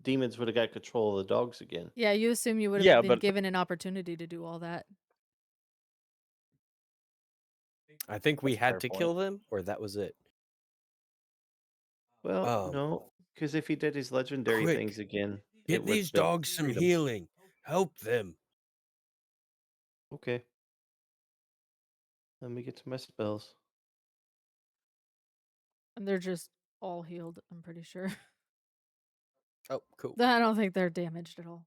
demons would have got control of the dogs again. Yeah, you assume you would have Yeah, been but- given an opportunity to do all that. I think we That's a fair had to point. kill them, or that was it. Well, no, because if he did his legendary Quick, things again, it Get would these build dogs some freedom. healing. Help them. Okay. Let me get to my spells. And they're just all healed, I'm pretty sure. Oh, cool. I don't think they're damaged at all.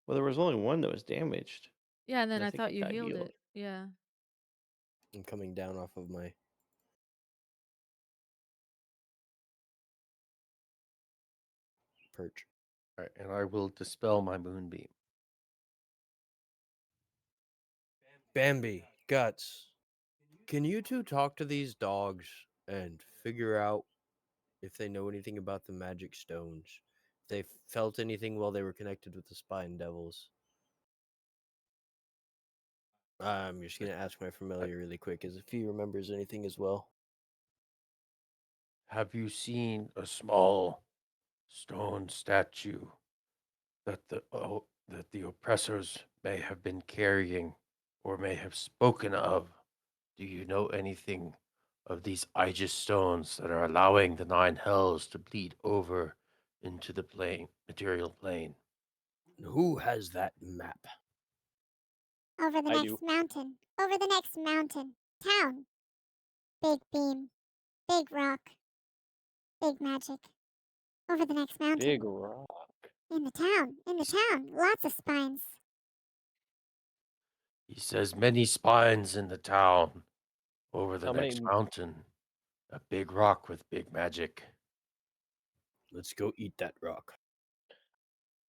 Well, there was only one that was damaged. Yeah, and then I I think thought it you got healed healed. it. Yeah. I'm coming down off of my perch. All right, and I will dispel my moonbeam. Bambi, Guts, can you two talk to these dogs and figure out if they know anything about the magic stones? If they felt anything while they were connected with the Spine Devils? I'm just going to ask my familiar really quick, as if he remembers anything as well. Have you seen a small stone statue that the oppressors may have been carrying or may have spoken of? Do you know anything of these Aegis stones that are allowing the 9 hells to bleed over into the material plane? Who has that map? Over the I next do. mountain. Over the next mountain. Town. Big beam. Big rock. Big magic. Over the next mountain. Big rock. In the town. In the town. Lots of spines. He says many spines in the town. Over the How many- next mountain, a big rock with big magic. Let's go eat that rock.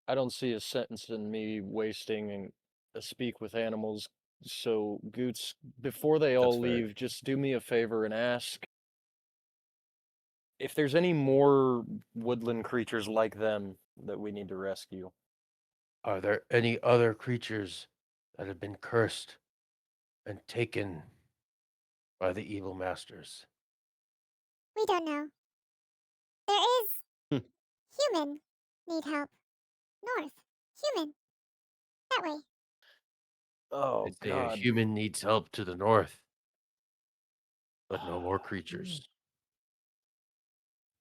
I don't see a sentence in me wasting a speak with animals. So, Goots, before they all That's fair. leave, just do me a favor and ask if there's any more woodland creatures like them that we need to rescue. Are there any other creatures that have been cursed and taken by the evil masters? We don't know. There is. Hmm. Human. Need help. North. Human. That way. Oh, They say a God. human needs help to the north, but no more creatures.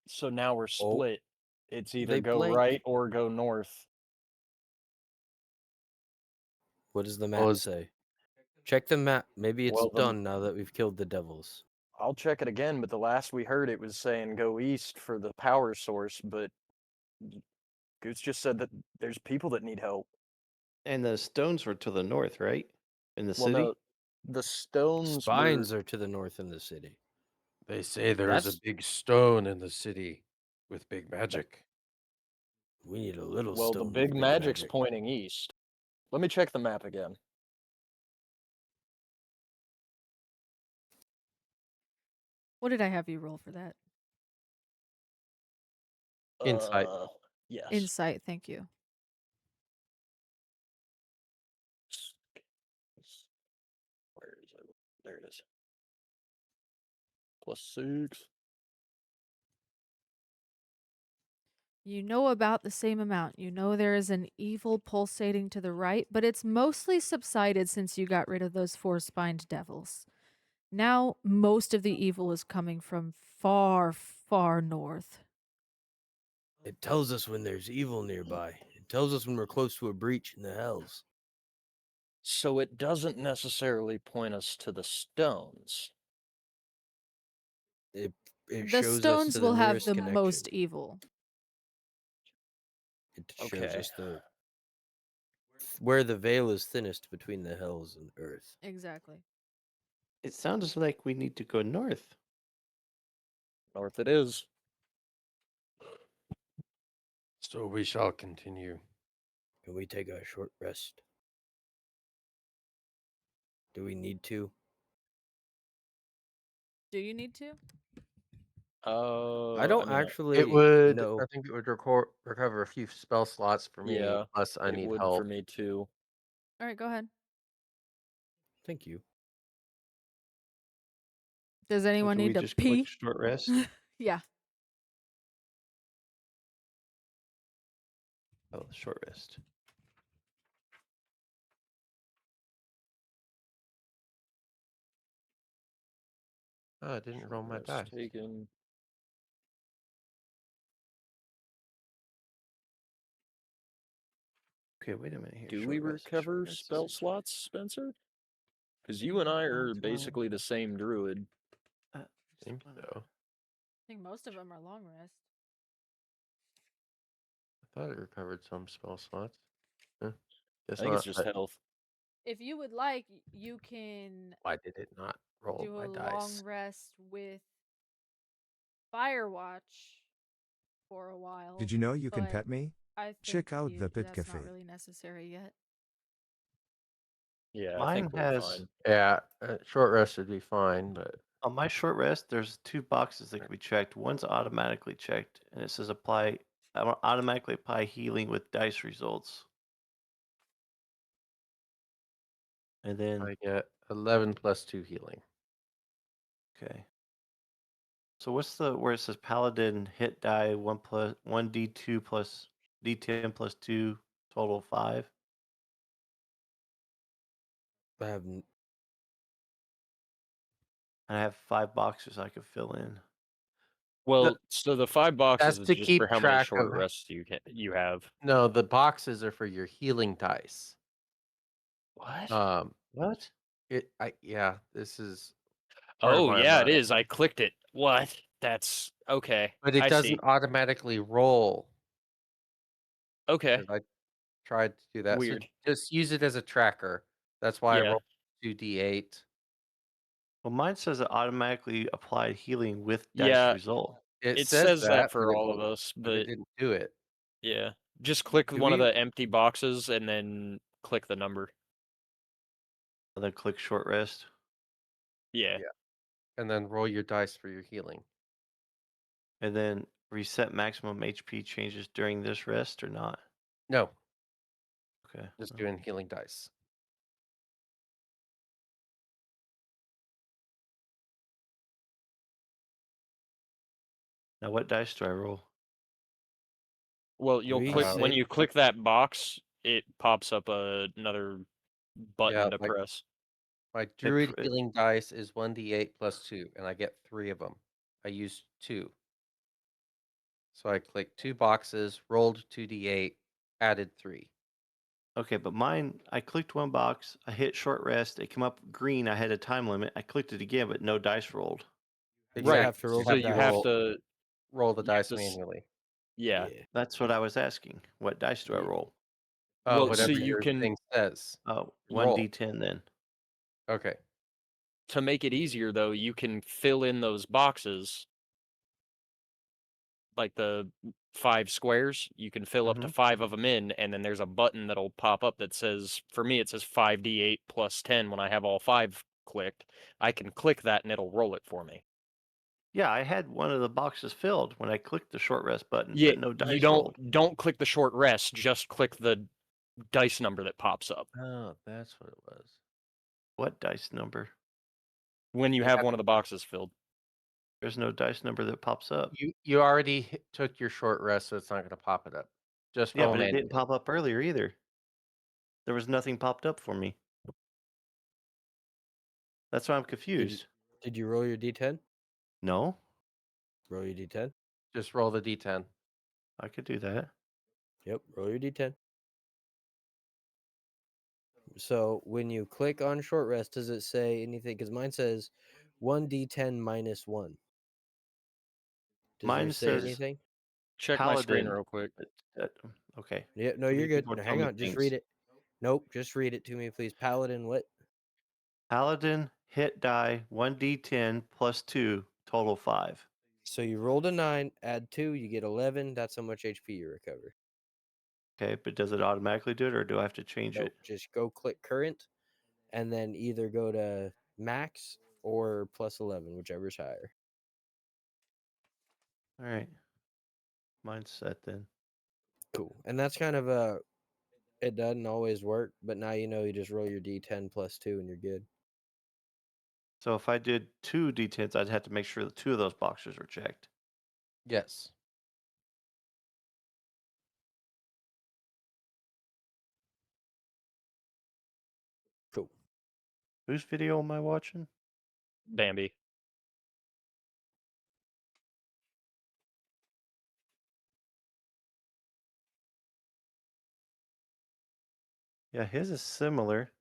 So now we're Oh, split. It's either they go blink. right or go north. What does the Well, map is- say? Check the map. Maybe it's Well, done now that we've killed the devils. I'll check it again, but the last we heard it was saying go east for the power source, but Goose just said that there's people that need help. And the stones were to the north, right? In the Well, city? no, the stones Spines were... are to the north in the city. They say there is That's- a big stone in the city with big magic. We need a little Well, stone. the with big magic's magic. pointing east. Let me check the map again. What did I have you roll for that? Insight. Yes. Insight, thank you. Where is it? There it is. +6. You know about the same amount. You know there is an evil pulsating to the right, but it's mostly subsided since you got rid of those 4 spined devils. Now, most of the evil is coming from far, far north. It tells us when there's evil nearby. It tells us when we're close to a breach in the hells. So it doesn't necessarily point us to the stones. It The shows us stones to will the have nearest the connection. most evil. It shows Okay. us where the veil is thinnest between the hells and earth. Exactly. It sounds like we need to go north. North it is. So we shall continue. Can we take a short rest? Do we need to? Do you need to? I don't mean, actually It would. know. I think it would recover a few spell slots for me. yeah, Plus, I it need would help. for me too. All right, go ahead. Thank you. Does So anyone do we need to just click pee? short rest? Yeah. Oh, short rest. Oh, I didn't roll my Rest dice. taken. Okay, wait a minute here. Do short we rest, recover short rest. spell slots, Spencer? Because you and I are basically the same druid. I think so. I think most of them are long rest. I thought it recovered some spell slots. Huh. Guess I think not. it's just health. If you would like, you can Why did it not roll do my a dice? long rest with Firewatch for a while. Did you know you can but pet me? I think Check out the Pit that's Cafe. not really necessary yet. Yeah, I Mine think we're has fine. Yeah, short rest would be fine, but on my short rest. There's 2 boxes that can be checked. One's automatically checked, and it says automatically apply healing with dice results. And then I get 11 plus 2 healing. okay. So what's the where it says paladin hit die 1d2 plus d10 plus 2 total 5? I have. And I have 5 boxes I could fill in. Well, so the 5 boxes That's is to just for keep how many track short of. rests you have. No, the boxes are for your healing dice. What? What? Yeah, this is part of Oh, why I'm yeah, it not. is. I clicked it. What? That's okay. But it I doesn't see. automatically roll. Okay. 'Cause I tried to do that. Weird. So just use it as a tracker. That's why I Yeah. rolled 2d8. Well, mine says it automatically applied healing with dice Yeah, result. It it says says that that, but for all of us, but it but didn't do it. yeah. Just click Do one of we- the empty boxes and then click the number. And then click short rest. Yeah. Yeah. And then roll your dice for your healing. And then reset maximum HP changes during this rest or not? No, Okay. just well, doing healing dice. Now what dice do I roll? Well, you'll We click when say- you click that box, it pops up another button Yeah, to like- press. My druid healing dice is 1d8 plus 2, and I get 3 of them. I used 2. So I clicked 2 boxes, rolled 2d8, added 3. Okay, but mine, I clicked one box, I hit short rest, it came up green, I had a time limit. I clicked it again, but no dice rolled. You have to roll So the you dice. have to roll the you have dice to s- manually. Yeah. That's what I was asking. What dice do I Yeah. roll? Well, so Whatever you your can thing says. Oh, Roll. 1d10 then. Okay. to make it easier though, you can fill in those boxes like the 5 squares. You can fill up to Mhm. 5 of them in, and then there's a button that'll pop up that says, for me, it says 5d8 plus 10 when I have all 5 clicked. I can click that and it'll roll it for me. Yeah, I had one of the boxes filled when I clicked the short rest button, Yeah, but no dice you rolled. don't click the short rest, just click the dice number that pops up Oh, that's what it was. What dice number? when you You have have- one of the boxes filled. There's no dice number that pops up. You already took your short rest, so it's not going to pop it up. Just Yeah, roll but it manually. didn't pop up earlier either. There was nothing popped up for me. That's why I'm confused. Did you roll your d10? No, Roll your d10. Just roll the d10. I could do that. Yep, roll your d10. So when you click on short rest, does it say anything? Because mine says 1d10 minus 1. Does Mine yours say says anything? Check my screen Paladin. real quick. Okay. Yeah, no, Too you're many good. people are No, telling hang me on, just things. read it. Nope, just read it to me, please. Paladin, what? Paladin hit die 1d10 plus 2, total 5. So you rolled a 9, add 2, you get 11. That's how much HP you recover. Okay, but does it automatically do it, or do I have to change So it? just go click current, and then either go to max or plus 11, whichever's higher. All right. Mine's set then. Cool. And that's kind of it doesn't always work, but now you know you just roll your d10 plus 2 and you're good. So if I did 2 d10s, I'd have to make sure that 2 of those boxes were checked. Yes. Cool. Whose video am I watching? Bambi. Yeah, his is similar.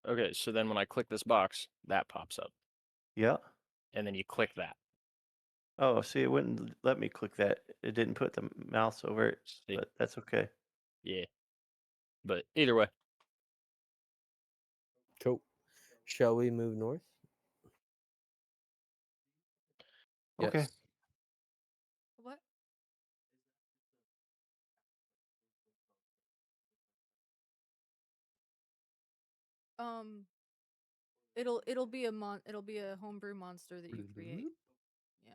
Okay, so then when I click this box, that pops up. Yeah. And then you click that. Oh, see, it wouldn't let me click that. It didn't put the mouse over it, See? but that's okay. Yeah. But either way. Cool. Shall we move north? Okay. Yes. What? It'll be a homebrew monster that you create. Yeah.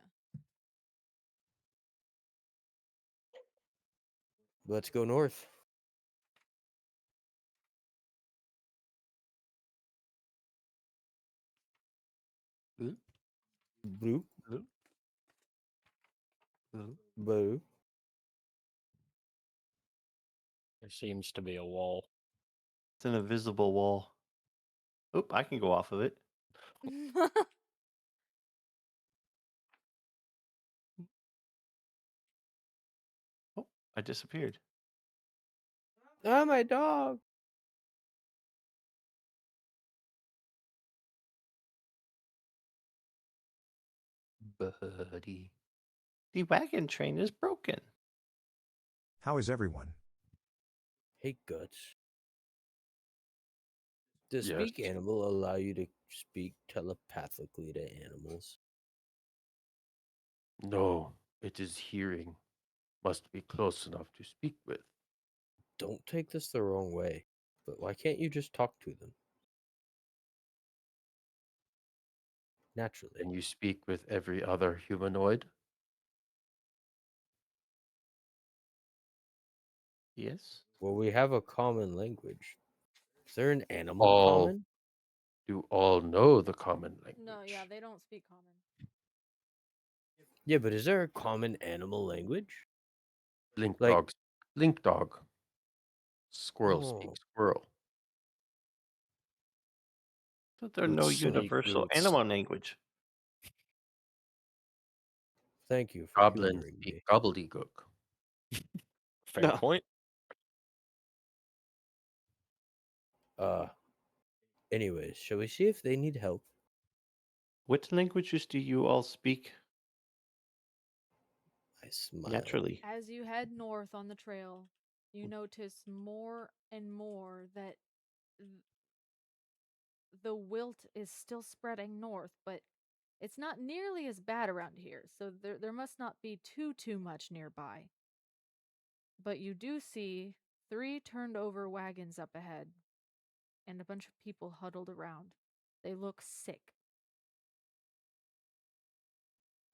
Let's go north. Blue. Blue. Blue. Blue. Blue. There seems to be a wall. It's an invisible wall. Oop, I can go off of it. Oh, I disappeared. Oh, my dog. Buddy. The wagon train is broken. How is everyone? Hey, Guts. Does Yes. speak animal allow you to speak telepathically to animals? No, it is hearing. Must be close enough to speak with. Don't take this the wrong way, but why can't you just talk to them? Naturally. And you speak with every other humanoid? Yes. Well, we have a common language. Is there an animal All common? do all know the common language. No, yeah, they don't speak common. Yeah, but is there a common animal language? Link Like- dog. Link dog. Squirrel Oh. speaks squirrel. But there's Let's no speak universal with- animal language. Thank you for Goblins humoring speak me. gobbledygook. Fair No. point. Anyways, shall we see if they need help? What languages do you all speak I smile. naturally? As you head north on the trail, you notice more and more that the wilt is still spreading north, but it's not nearly as bad around here, so there must not be too much nearby. But you do see 3 turned over wagons up ahead, and a bunch of people huddled around. They look sick.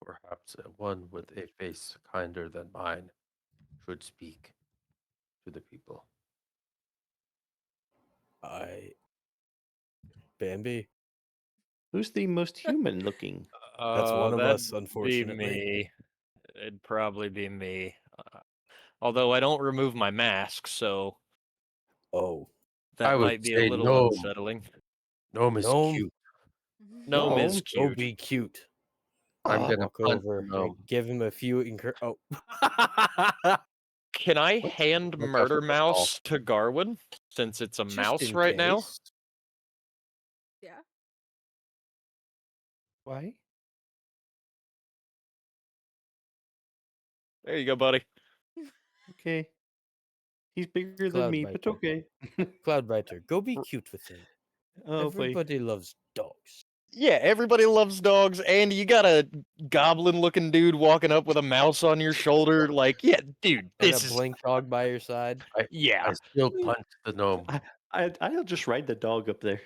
Perhaps one with a face kinder than mine should speak to the people. Bambi. Who's the most human looking? That's one of that'd us, Be unfortunately. me. It'd probably be me. Although I don't remove my mask, so Oh, that I would might be a say little gnome. unsettling. Gnome is Gnome. cute. Gnome is Gnome? go cute. be cute. I'm gonna Walk punt over, the gnome. and give him a few. Oh, Can I What? hand Look out Murder for the ball. Mouse to Garwin since it's a just mouse in right now? case. Yeah. Why? There you go, buddy. Okay. He's bigger than Cloud me, biter. but okay. Cloudbiter, go be cute with him. Oh boy. Everybody loves dogs. Yeah, everybody loves dogs, and you got a goblin-looking dude walking up with a mouse on your shoulder. Like, yeah, dude, And a this is blink dog by your side. yeah, I still punch the gnome. I'll just ride the dog up there.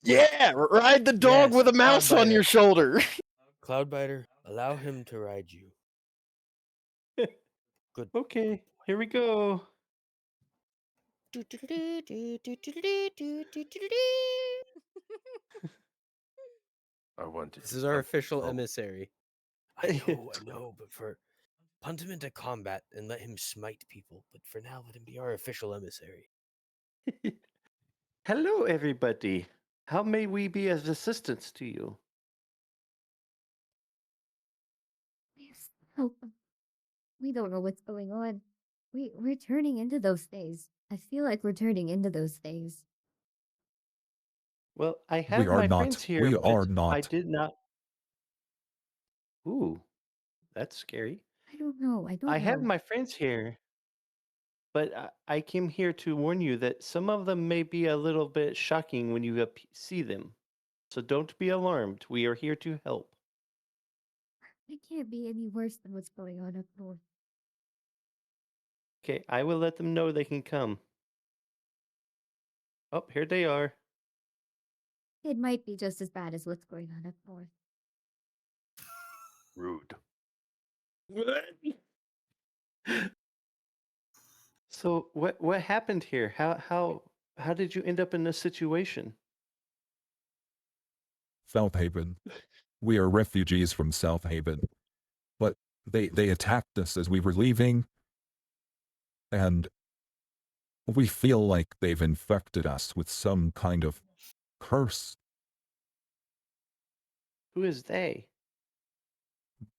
yeah. Ride the dog Yes, with a mouse on your Cloudbiter. shoulder. Cloudbiter, allow him to ride you. Good. Okay, here we go. I wanted This to is our punch the official gnome. emissary. I know, but punt him into combat and let him smite people. But for now, let him be our official emissary. Hello, everybody. How may we be of assistance to you? Please help. We don't know what's going on. We're turning into those things. I feel like we're turning into those things. Well, I We have are my not. friends here, We but are I not. did not. Ooh, that's scary. I don't know. I I don't have know. my friends here, but I came here to warn you that some of them may be a little bit shocking when you see them. So don't be alarmed. We are here to help. It can't be any worse than what's going on up north. Okay, I will let them know they can come. Oh, here they are. It might be just as bad as what's going on up north. Rude. So what happened here? How did you end up in this situation? South Haven. We are refugees from South Haven. But they attacked us as we were leaving, and we feel like they've infected us with some kind of curse. Who is they?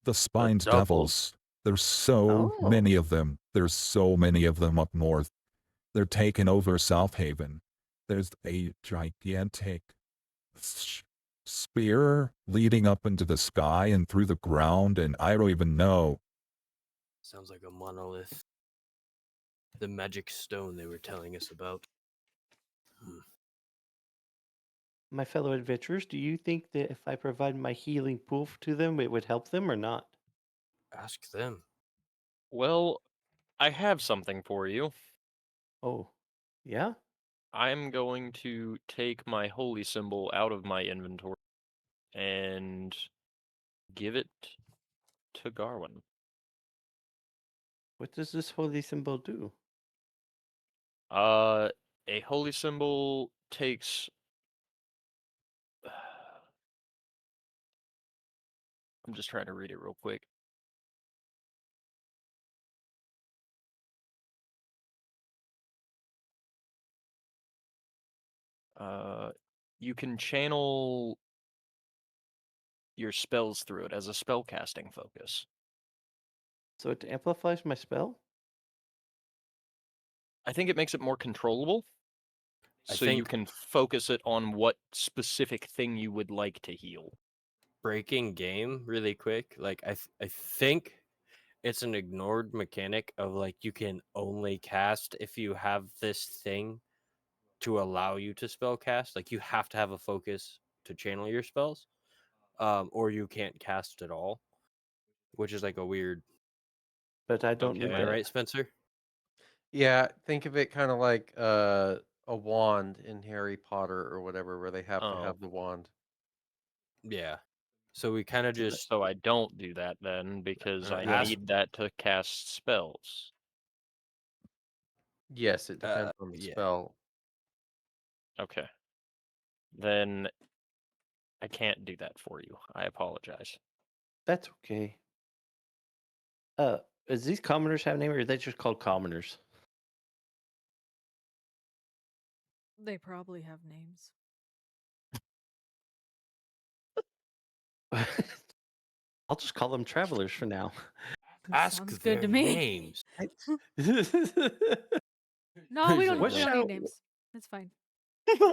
The spined doubles. devils. There's so Oh. many of them. There's so many of them up north. They're taking over South Haven. There's a gigantic spear leading up into the sky and through the ground, and I don't even know. Sounds like a monolith. The magic stone they were telling us about. My fellow adventurers, do you think that if I provide my healing pool to them, it would help them or not? Ask them. Well, I have something for you. Oh, yeah? I'm going to take my holy symbol out of my inventory and give it to Garwin. What does this holy symbol do? A holy symbol takes. I'm just trying to read it real quick. You can channel your spells through it as a spellcasting focus. So it amplifies my spell? I think it makes it more controllable. I So you think- can focus it on what specific thing you would like to heal. Breaking game really quick. Like I think it's an ignored mechanic of like you can only cast if you have this thing to allow you to spell cast. Like you have to have a focus to channel your spells, or you can't cast at all, which is like a weird. But I don't Okay. need Am I that. right, Spencer? Yeah, think of it kind of like a wand in Harry Potter or whatever, where they have to Oh. have the wand. Yeah. So we kind of just So I don't do that then because I Yeah. need that to cast spells. Yes, it depends on the yeah. spell. Okay. Then I can't do that for you. I apologize. That's okay. Does these commoners have a name or are they just called commoners? They probably have names. I'll just call them travelers for now. Ask Sounds their good to me. names. No, we don't What shall- need names. It's fine. They're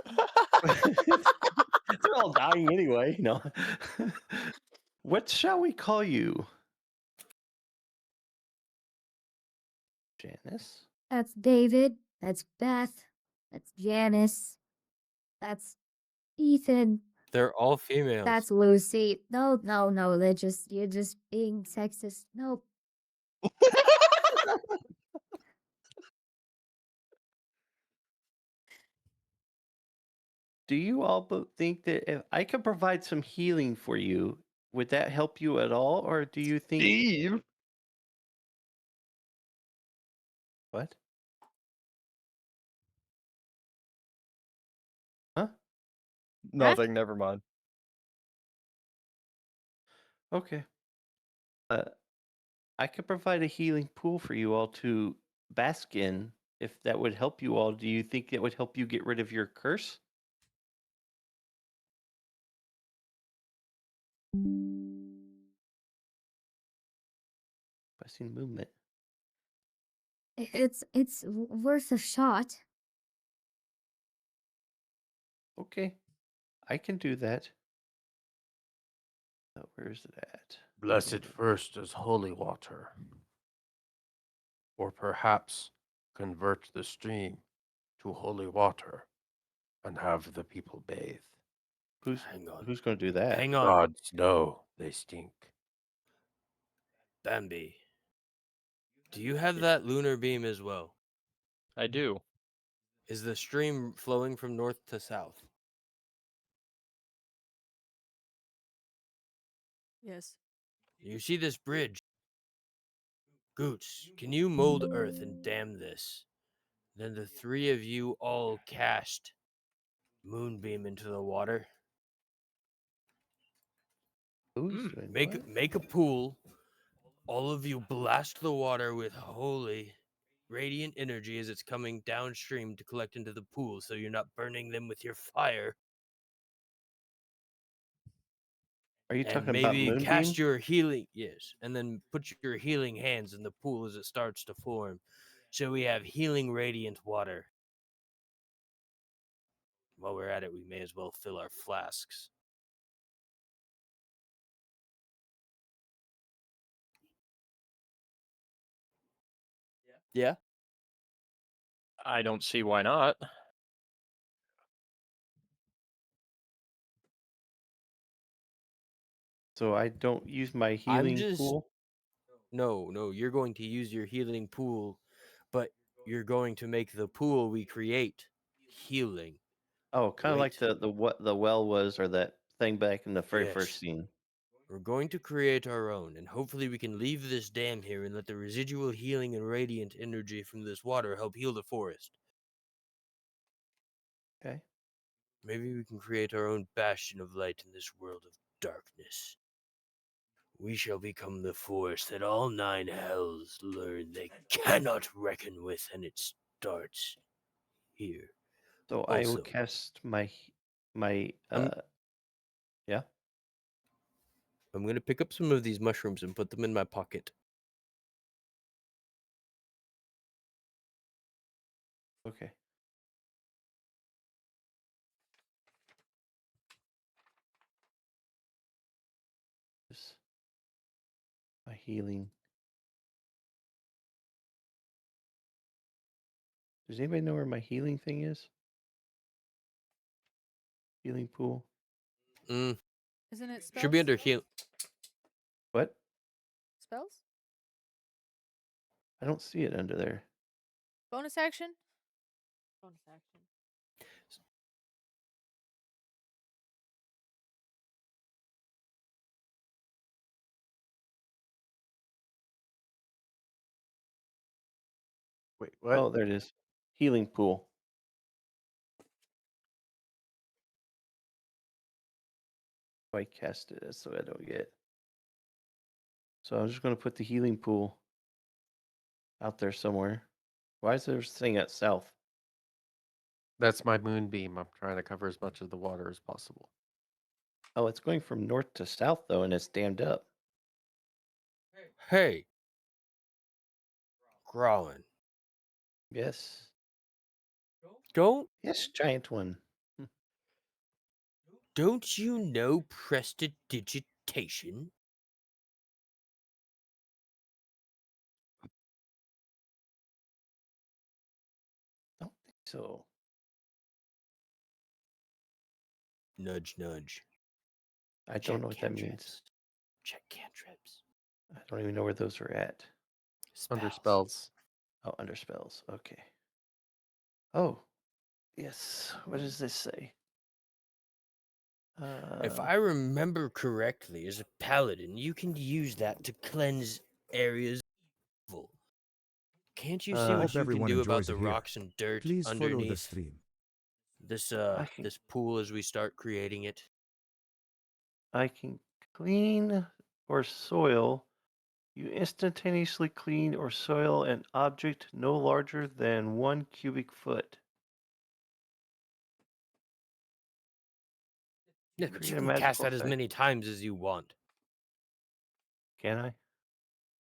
all dying anyway. No. What shall we call you? Janice? That's David. That's Beth. That's Janice. That's Ethan. They're all females. That's Lucy. No, no, no. You're just being sexist. Nope. Do you all think that if I could provide some healing for you, would that help you at all, or do you think Steve. what? Huh? Nothing. Never mind. Okay. I could provide a healing pool for you all to bask in. If that would help you all, do you think it would help you get rid of your curse? I seen movement. It's worth a shot. Okay, I can do that. Where's it at? Blessed first is holy water. Or perhaps convert the stream to holy water and have the people bathe. Hang on. Who's going to do that? Hang on. Gods know they stink. Bambi. Do you have that lunar beam as well? I do. Is the stream flowing from north to south? Yes. You see this bridge? Goots, can you mold earth and dam this? Then the three of you all cast moonbeam into the water. Who's doing Make what? make a pool. All of you blast the water with holy radiant energy as it's coming downstream to collect into the pool, so you're not burning them with your fire. Are you And talking about maybe cast Moonbeam? your healing, yes, and then put your healing hands in the pool as it starts to form. So we have healing radiant water. While we're at it, we may as well fill our flasks. Yeah. I don't see why not. So I don't use my I'm healing just pool? no, you're going to use your healing pool, but you're going to make the pool we create healing. Oh, kind of like Wait. the what the well was, or that thing back in the very first Yes. scene. We're going to create our own, and hopefully we can leave this dam here and let the residual healing and radiant energy from this water help heal the forest. Okay. Maybe we can create our own bastion of light in this world of darkness. We shall become the force that all nine hells learn they cannot reckon with, and it starts here. So I will Also, cast my I'm yeah. I'm gonna pick up some of these mushrooms and put them in my pocket. Okay. This my healing. Does anybody know where my healing thing is? Healing pool. Mm, Isn't it spells? should be under heal. What? Spells? I don't see it under there. Bonus action? Bonus action. Wait, what? Oh, there it is. Healing pool. I cast it so I don't get. So I'm just going to put the healing pool out there somewhere. Why is there a thing at south? That's my moonbeam. I'm trying to cover as much of the water as possible. Oh, it's going from north to south though, and it's dammed up. Hey, Growlin, Yes. don't Yes, giant one. don't you know prestidigitation? Don't think so. Nudge, nudge. I Check don't know what that means. cantrips. Check cantrips. I don't even know where those are at. Under Spells. spells. Oh, under spells. Okay. Oh, yes. What does this say? If I remember correctly, as a paladin, you can use that to cleanse areas of evil. Can't you see Uh, what Hope you can everyone do about enjoys the it here. rocks and dirt Please follow the underneath stream. this I can this pool as we start creating it? I can clean or soil. You instantaneously clean or soil an object no larger than 1 cubic foot. Yeah, but Create you a can cast magical that as effect. many times as you want. Can I?